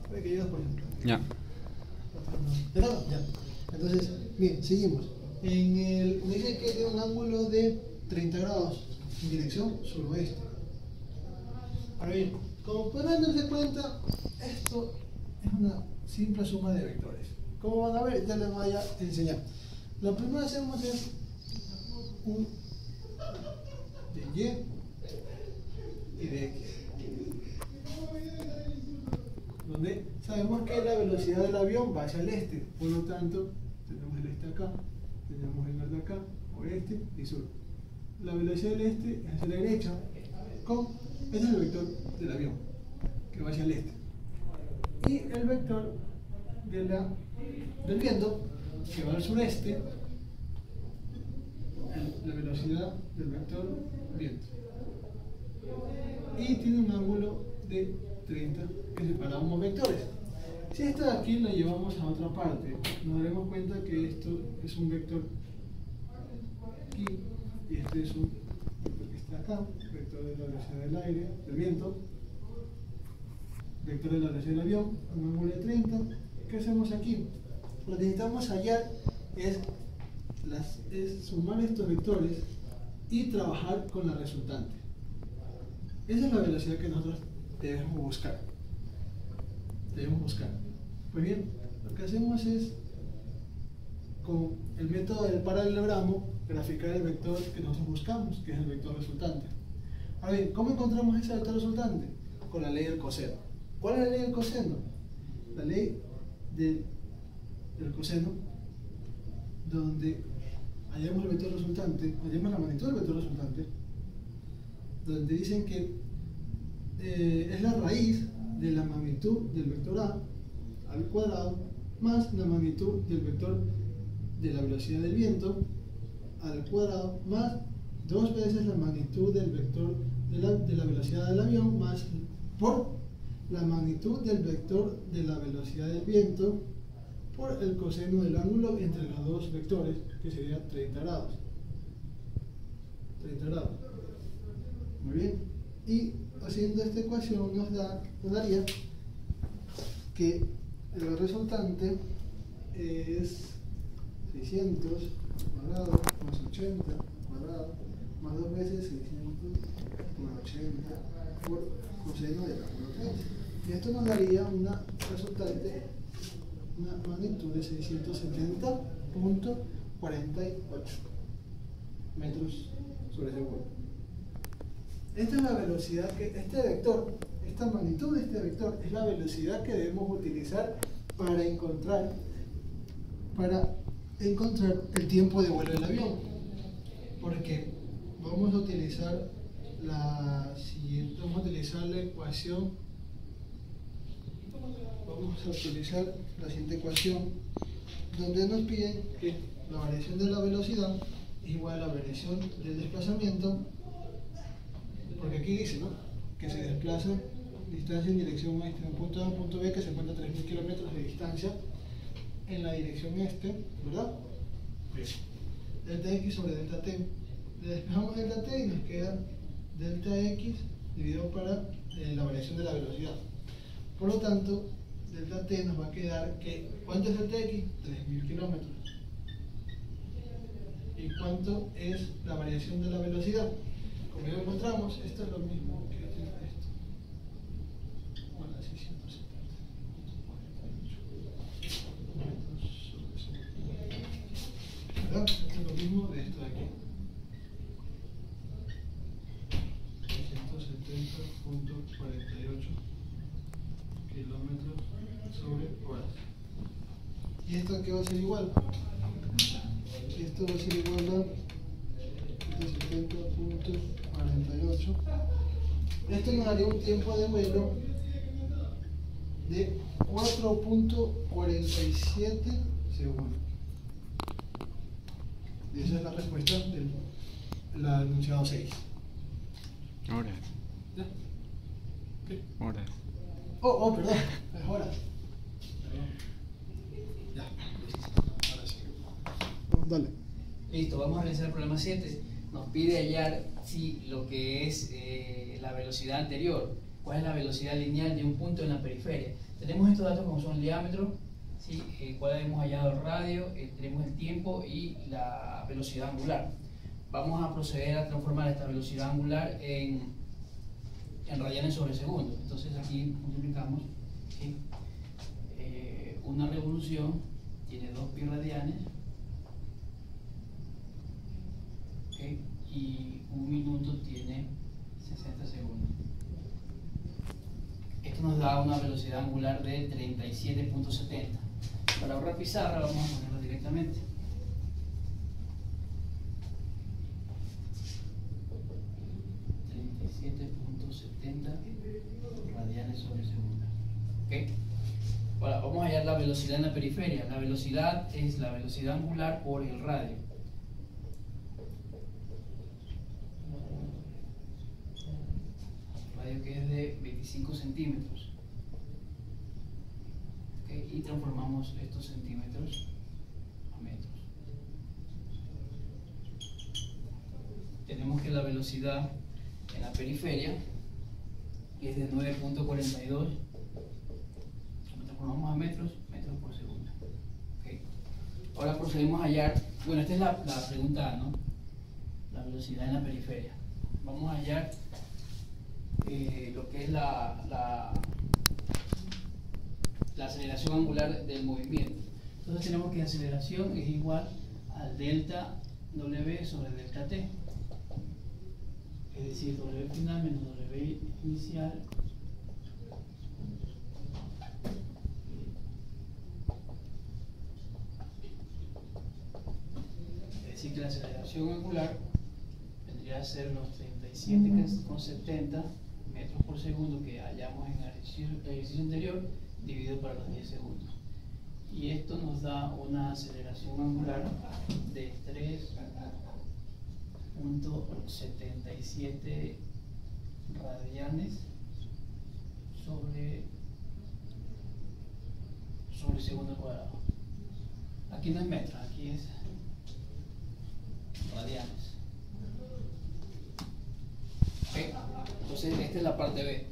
42, por ejemplo. Ya. ¿De nada? Ya. Entonces, bien, seguimos. Me dice que tiene un ángulo de 30 grados en dirección suroeste. Ahora bien, como podrán darse cuenta, esto es una simple suma de vectores. Como van a ver, ya les voy a enseñar. Lo primero que hacemos es un de Y y de X, donde sabemos que la velocidad del avión va hacia el este, por lo tanto tenemos el este acá, tenemos el norte acá, oeste y sur. La velocidad del este es hacia la derecha, ese es el vector del avión, que va hacia el este, y el vector del viento, que va al sureste, la velocidad del vector viento, y tiene un ángulo de 30 que separa ambos vectores. Si esto de aquí lo llevamos a otra parte, nos daremos cuenta que esto es un vector aquí, y este es un vector que está acá, vector de la velocidad del aire, del viento, vector de la velocidad del avión, un ángulo de 30. ¿Qué hacemos aquí? Lo que necesitamos hallar es sumar estos vectores y trabajar con la resultante. Esa es la velocidad que nosotros debemos buscar. Pues bien, lo que hacemos es, con el método del paralelogramo, graficar el vector que nosotros buscamos, que es el vector resultante. Ahora bien, ¿cómo encontramos ese vector resultante? Con la ley del coseno. ¿Cuál es la ley del coseno? La ley del coseno, donde hallamos el vector resultante, hallamos la magnitud del vector resultante, donde dicen que es la raíz de la magnitud del vector A al cuadrado más la magnitud del vector de la velocidad del viento al cuadrado más 2 veces la magnitud del vector de la velocidad del avión más por la magnitud del vector de la velocidad del viento por el coseno del ángulo entre los dos vectores, que sería 30 grados. 30 grados. Muy bien. Y haciendo esta ecuación nos daría que el resultante es 600 cuadrado más 80 cuadrado más 2 veces 600 por 80 por coseno del ángulo 30. Y esto nos daría una resultante, una magnitud de 670.48 metros sobre segundo. Esta es la velocidad que este vector, esta magnitud de este vector es la velocidad que debemos utilizar para encontrar el tiempo de vuelo del avión, porque vamos a utilizar la siguiente, vamos a utilizar la ecuación, donde nos piden que la variación de la velocidad es igual a la variación del desplazamiento, porque aquí dice, ¿no?, que se desplaza distancia en dirección este, de un punto A a un punto B que se encuentra a 3.000 kilómetros de distancia en la dirección este, ¿verdad? Bien. Delta X sobre delta T. Le despejamos delta T y nos queda delta X dividido para la variación de la velocidad. Por lo tanto, delta T nos va a quedar que, ¿cuánto es delta X? 3.000 kilómetros. ¿Y cuánto es la variación de la velocidad? Como ya encontramos, esto es lo mismo que esto. Bueno, 670. ¿Verdad? Esto es lo mismo de esto de aquí. 670.48 kilómetros sobre horas. ¿Y esto qué va a ser igual? Esto va a ser igual a 70.48. Esto nos daría un tiempo de vuelo de 4.47 segundos. Y esa es la respuesta del enunciado 6. Ahora. ¿Ya? ¿Qué? Ahora. Oh, perdón, es hora. Perdón. Ya, listo. Ahora sí. Dale. Listo, vamos a realizar el problema 7. Nos pide hallar si lo que es la velocidad anterior, cuál es la velocidad lineal de un punto en la periferia. Tenemos estos datos como son el diámetro, ¿sí? Cuál hemos hallado el radio, tenemos el tiempo y la velocidad angular. Vamos a proceder a transformar esta velocidad angular en radianes sobre segundo. Entonces aquí multiplicamos, ¿sí? Una revolución tiene 2 pi radianes, ¿okay? Y un minuto tiene 60 segundos. Esto nos da una velocidad angular de 37.70. Para ahorrar pizarra vamos a ponerlo directamente. Radianes sobre segundo. ¿Okay? Ahora vamos a hallar la velocidad en la periferia. La velocidad es la velocidad angular por el radio. El radio que es de 25 centímetros. ¿Okay? Y transformamos estos centímetros a metros. Tenemos que la velocidad en la periferia es de 9.42, lo transformamos a metros por segundo. Okay. Ahora procedemos a hallar, bueno, esta es la pregunta A, ¿no? La velocidad en la periferia. Vamos a hallar lo que es la aceleración angular del movimiento. Entonces tenemos que la aceleración es igual al delta W sobre delta T. Es decir, W final menos W inicial es decir que la aceleración angular vendría a ser los 37,70 metros por segundo que hallamos en el ejercicio anterior dividido para los 10 segundos. Y esto nos da una aceleración angular de 3.77 radianes sobre segundo cuadrado. Aquí no es metros, aquí es radianes. ¿Okay? Entonces esta es la parte B.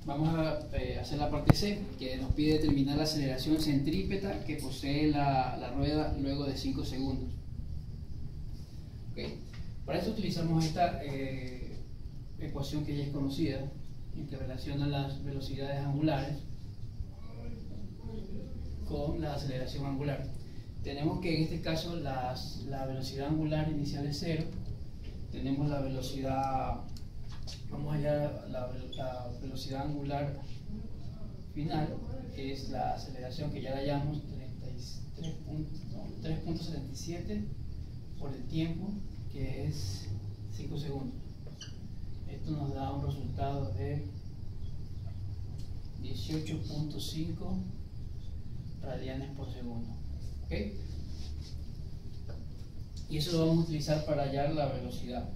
Vamos a hacer la parte C, que nos pide determinar la aceleración centrípeta que posee la rueda luego de 5 segundos. ¿Okay? Para eso utilizamos esta ecuación que ya es conocida, en que relaciona las velocidades angulares con la aceleración angular. Tenemos que en este caso la velocidad angular inicial es 0, tenemos la velocidad, vamos allá, la velocidad angular final, que es la aceleración que ya la llamamos 3.77 por el tiempo, que es 5 segundos. Esto nos da un resultado de 18.5 radianes por segundo. ¿Okay? Y eso lo vamos a utilizar para hallar la velocidad.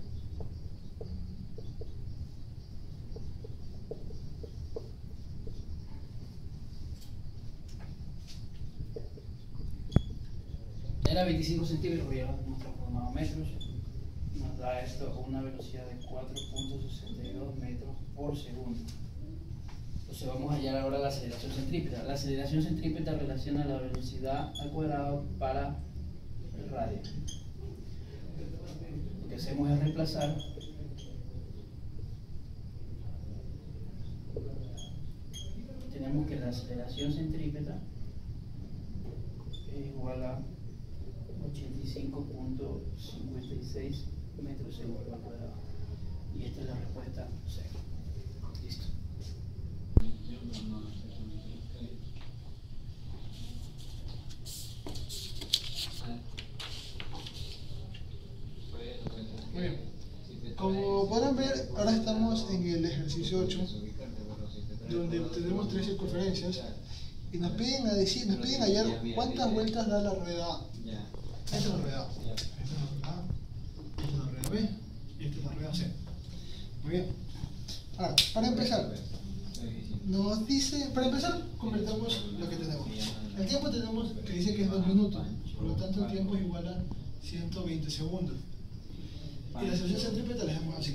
Era 25 centímetros, voy a hemos transformado a metros. Nos da esto una velocidad de 4.62 metros por segundo. Entonces vamos a hallar ahora la aceleración centrípeta. La aceleración centrípeta relaciona la velocidad al cuadrado para el radio. Lo que hacemos es reemplazar tenemos que la aceleración centrípeta es igual a 85.56 metros segundo al cuadrado. Y esta es la respuesta C. Listo. Muy bien. Como podrán ver, ahora estamos en el ejercicio 8, donde tenemos 3 circunferencias y nos piden hallar cuántas vueltas da la rueda A. Esta es la rueda A, esta es la rueda A, esta es la rueda B y esta es la rueda C. Muy bien. Ahora, para empezar, nos dice, convertamos lo que tenemos. El tiempo tenemos que dice que es 2 minutos, por lo tanto el tiempo es igual a 120 segundos. Y la aceleración centrípeta la dejamos así.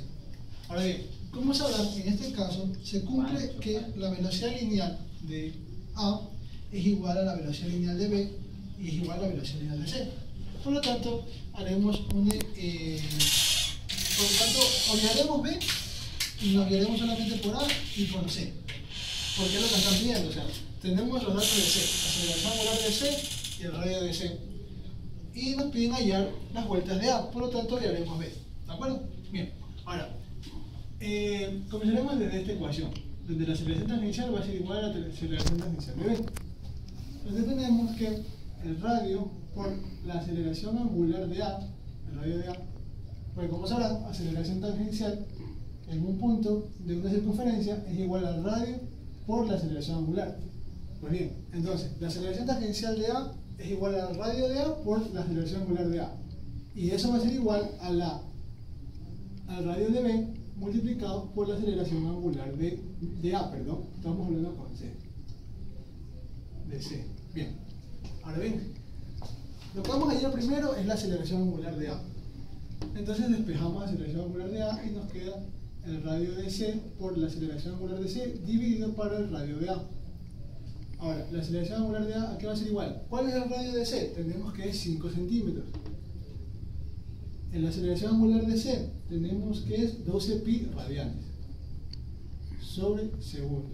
Ahora bien, como sabrán, en este caso se cumple que la velocidad lineal de A es igual a la velocidad lineal de B y es igual a la velocidad lineal de C. Por lo tanto, haremos olvidaremos B y nos guiaremos solamente por A y por C. Porque es lo que están pidiendo. O sea, tenemos los datos de C, la aceleración angular de C y el radio de C. Y nos piden hallar las vueltas de A, por lo tanto hallaremos B. ¿De acuerdo? Bien. Ahora, comenzaremos desde esta ecuación, donde la aceleración tangencial va a ser igual a la aceleración tangencial de B. Entonces tenemos que el radio por la aceleración angular de A, el radio de A, porque como sabrán, aceleración tangencial en un punto de una circunferencia es igual al radio por la aceleración angular. Pues bien, entonces la aceleración tangencial de A es igual al radio de A por la aceleración angular de A. Y eso va a ser igual a al radio de B multiplicado por la aceleración angular de A, perdón. Estamos hablando con C. De C. Bien. Ahora bien, lo que vamos a hallar primero es la aceleración angular de A. Entonces despejamos la aceleración angular de A y nos queda el radio de C por la aceleración angular de C dividido para el radio de A. Ahora, la aceleración angular de A, ¿a qué va a ser igual? ¿Cuál es el radio de C? Tenemos que es 5 centímetros. En la aceleración angular de C tenemos que es 12 pi radianes sobre segundo.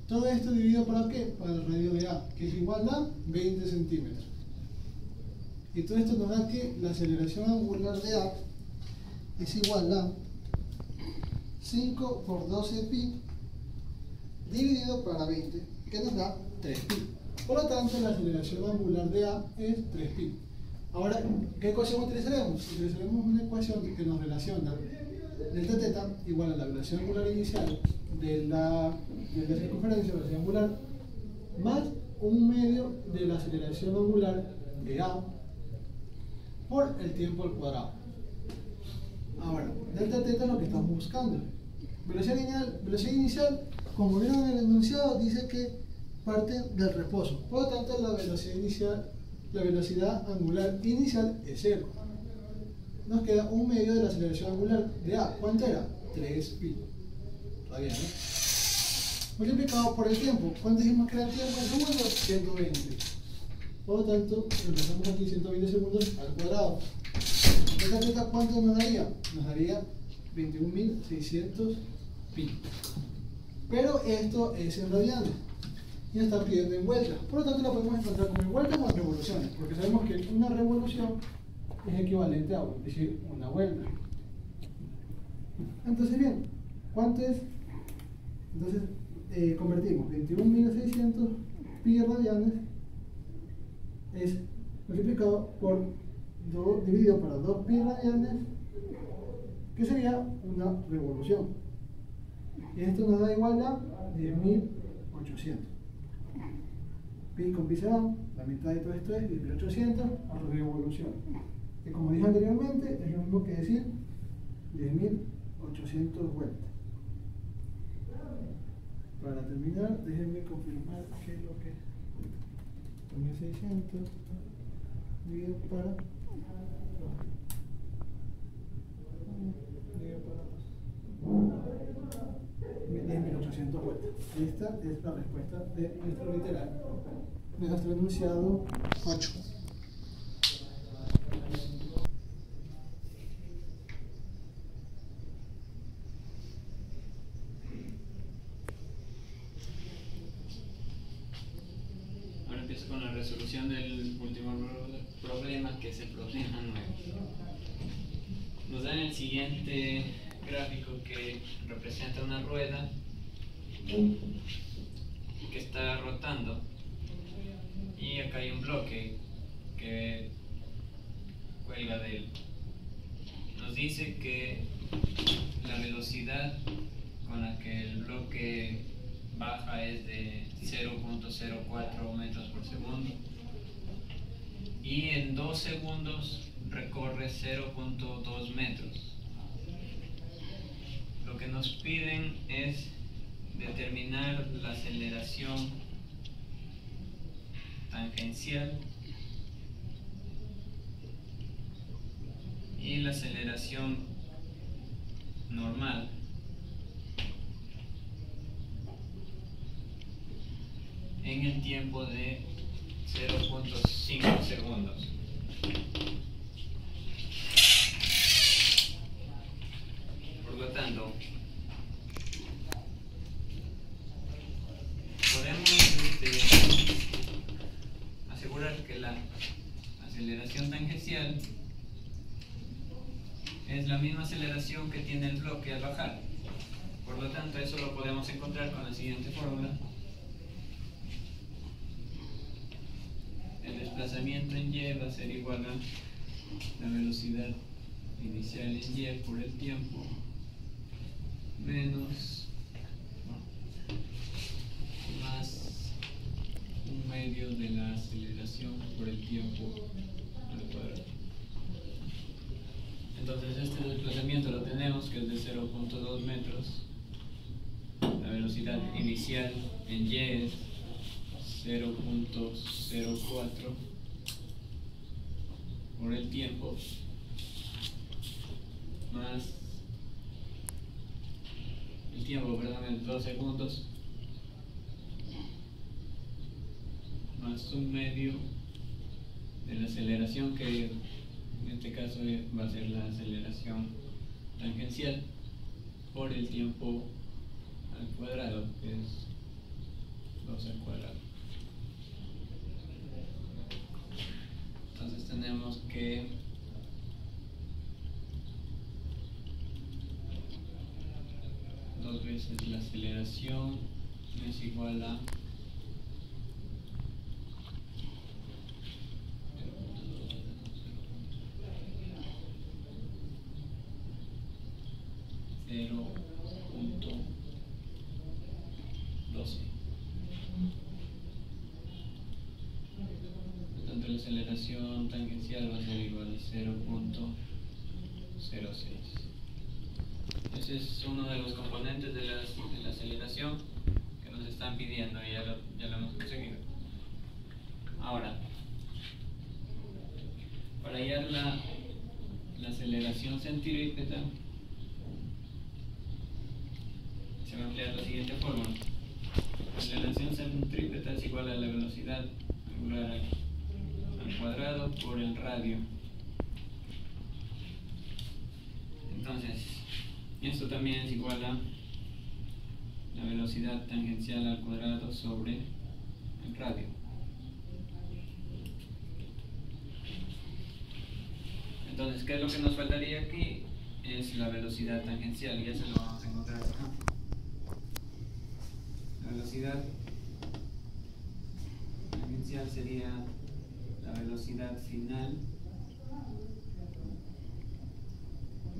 Todo esto dividido para qué? Para el radio de A, que es igual a 20 centímetros. Y todo esto nos da que la aceleración angular de A es igual a 5 por 12 pi dividido para 20, que nos da 3 pi. Por lo tanto, la aceleración angular de A es 3 pi. Ahora, ¿qué ecuación utilizaremos? Utilizaremos una ecuación que nos relaciona delta teta igual a la velocidad angular inicial de la circunferencia, velocidad angular, más 1/2 de la aceleración angular de A por el tiempo al cuadrado. Ahora, delta teta es lo que estamos buscando. Velocidad inicial, como vieron en el enunciado, dice que parte del reposo. Por lo tanto, la velocidad angular inicial es 0. Nos queda 1/2 de la aceleración angular de A. ¿Cuánto era? 3pi. Todavía, ¿no? Multiplicado por el tiempo. ¿Cuánto dijimos que era el tiempo en segundos? 120. Por lo tanto, empezamos aquí 120 segundos al cuadrado. ¿Esta teta cuánto nos daría? Nos daría 21.600 pi. Pero esto es en radianes. Y nos está pidiendo en vueltas. Por lo tanto, lo podemos encontrar como en vueltas o en revoluciones. Porque sabemos que una revolución es equivalente a decir una vuelta. Entonces, bien, ¿cuánto es? Entonces, convertimos 21.600 pi radianes es multiplicado por dividido para 2 pi radianes, que sería una revolución. Y esto nos da igual a 10.800. Pi con pi se va, la mitad de todo esto es 10.800 revolución. Que como dije anteriormente, es lo mismo que decir 10.800 vueltas. Para terminar, déjenme confirmar qué es lo que es 2.600 dividido para 10.800 vueltas. Esta es la respuesta de nuestro literal, de nuestro enunciado 8. Ahora empiezo con la resolución del último problema, que es el problema 9. Nos dan el siguiente gráfico que representa una rueda que está rotando, y acá hay un bloque que cuelga de él. Nos dice que la velocidad con la que el bloque baja es de 0.04 metros por segundo, y en 2 segundos recorre 0.2 metros. Lo que nos piden es determinar la aceleración tangencial y la aceleración normal en el tiempo de 0.5 segundos. Por lo tanto, podemos asegurar que la aceleración tangencial es la misma aceleración que tiene el bloque al bajar. Por lo tanto, eso lo podemos encontrar con la siguiente fórmula. El desplazamiento en y va a ser igual a la velocidad inicial en y por el tiempo menos más 1/2 de la aceleración por el tiempo al cuadrado. Entonces este desplazamiento lo tenemos, que es de 0.2 metros. La velocidad inicial en y es 0.04 por el tiempo más el tiempo, perdón, en 2 segundos, más 1/2 de la aceleración, que en este caso va a ser la aceleración tangencial, por el tiempo al cuadrado, que es 2 al cuadrado. Entonces tenemos que dos veces la aceleración es igual a 0.2 la aceleración tangencial va a ser igual a 0.06. Ese es uno de los componentes de la aceleración que nos están pidiendo y ya lo hemos conseguido. Ahora, para hallar la aceleración centrípeta, se va a emplear la siguiente fórmula. La aceleración centrípeta es igual a la velocidad angular al cuadrado por el radio. Entonces, esto también es igual a la velocidad tangencial al cuadrado sobre el radio. Entonces, ¿qué es lo que nos faltaría aquí? Es la velocidad tangencial, y ya se lo vamos a encontrar acá. La velocidad tangencial sería la velocidad final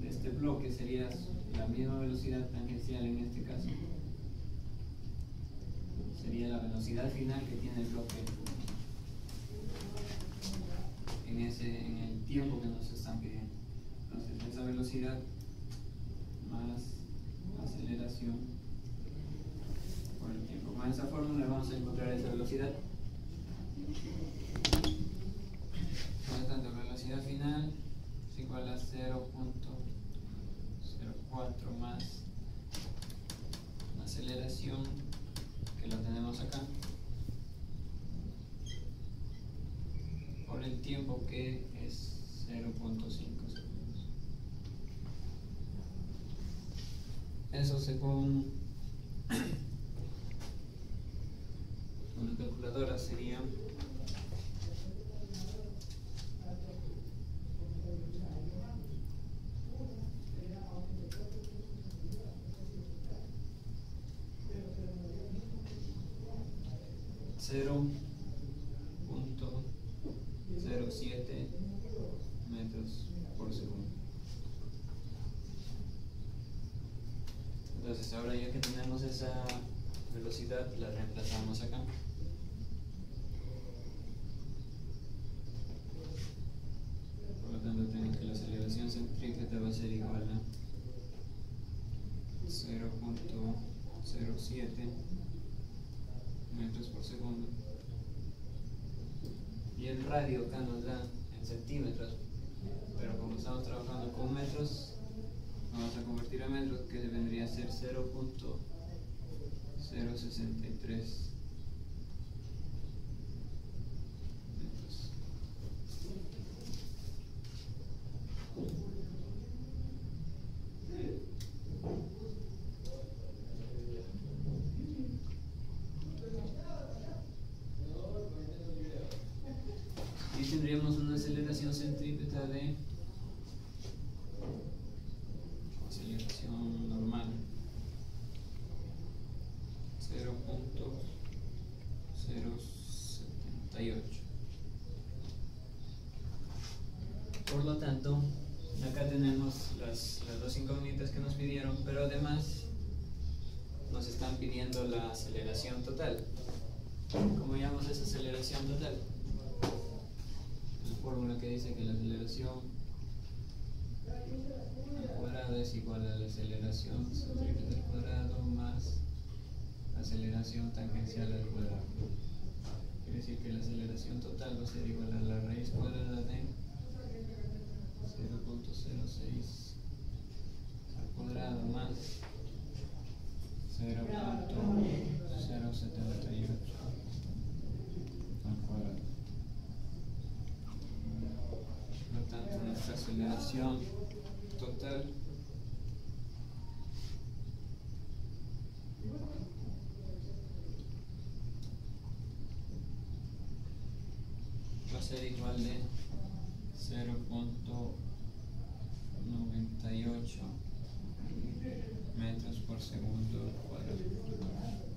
de este bloque, sería la misma velocidad tangencial en este caso. Sería la velocidad final que tiene el bloque en el tiempo que nos están pidiendo. Entonces, esa velocidad más aceleración por el tiempo. Con esa fórmula vamos a encontrar esa velocidad. Por lo tanto, velocidad final es igual a 0.04 más la aceleración, que lo tenemos acá, por el tiempo, que es 0.5 segundos. Eso, según una calculadora, sería 0.07 metros por segundo. Entonces, ahora ya que tenemos esa velocidad, la reemplazamos acá. Por lo tanto, tenemos que la aceleración centrípeta va a ser igual a 0.07 metros por segundo. Y el radio acá nos da en centímetros, pero como estamos trabajando con metros, vamos a convertir a metros, que vendría a ser 0.063 metros. Y tendríamos una aceleración centrípeta de aceleración normal 0.078. Por lo tanto, acá tenemos las dos incógnitas que nos pidieron, pero además nos están pidiendo la aceleración total. ¿Cómo llamamos esa aceleración total? La fórmula que dice que la aceleración al cuadrado es igual a la aceleración centrípeta al cuadrado más la aceleración tangencial al cuadrado. Quiere decir que la aceleración total va a ser igual a la raíz cuadrada de 0.06 al cuadrado más 0.078 al cuadrado. Por lo tanto, nuestra aceleración total va a ser igual de 0.98 metros por segundo al cuadrado.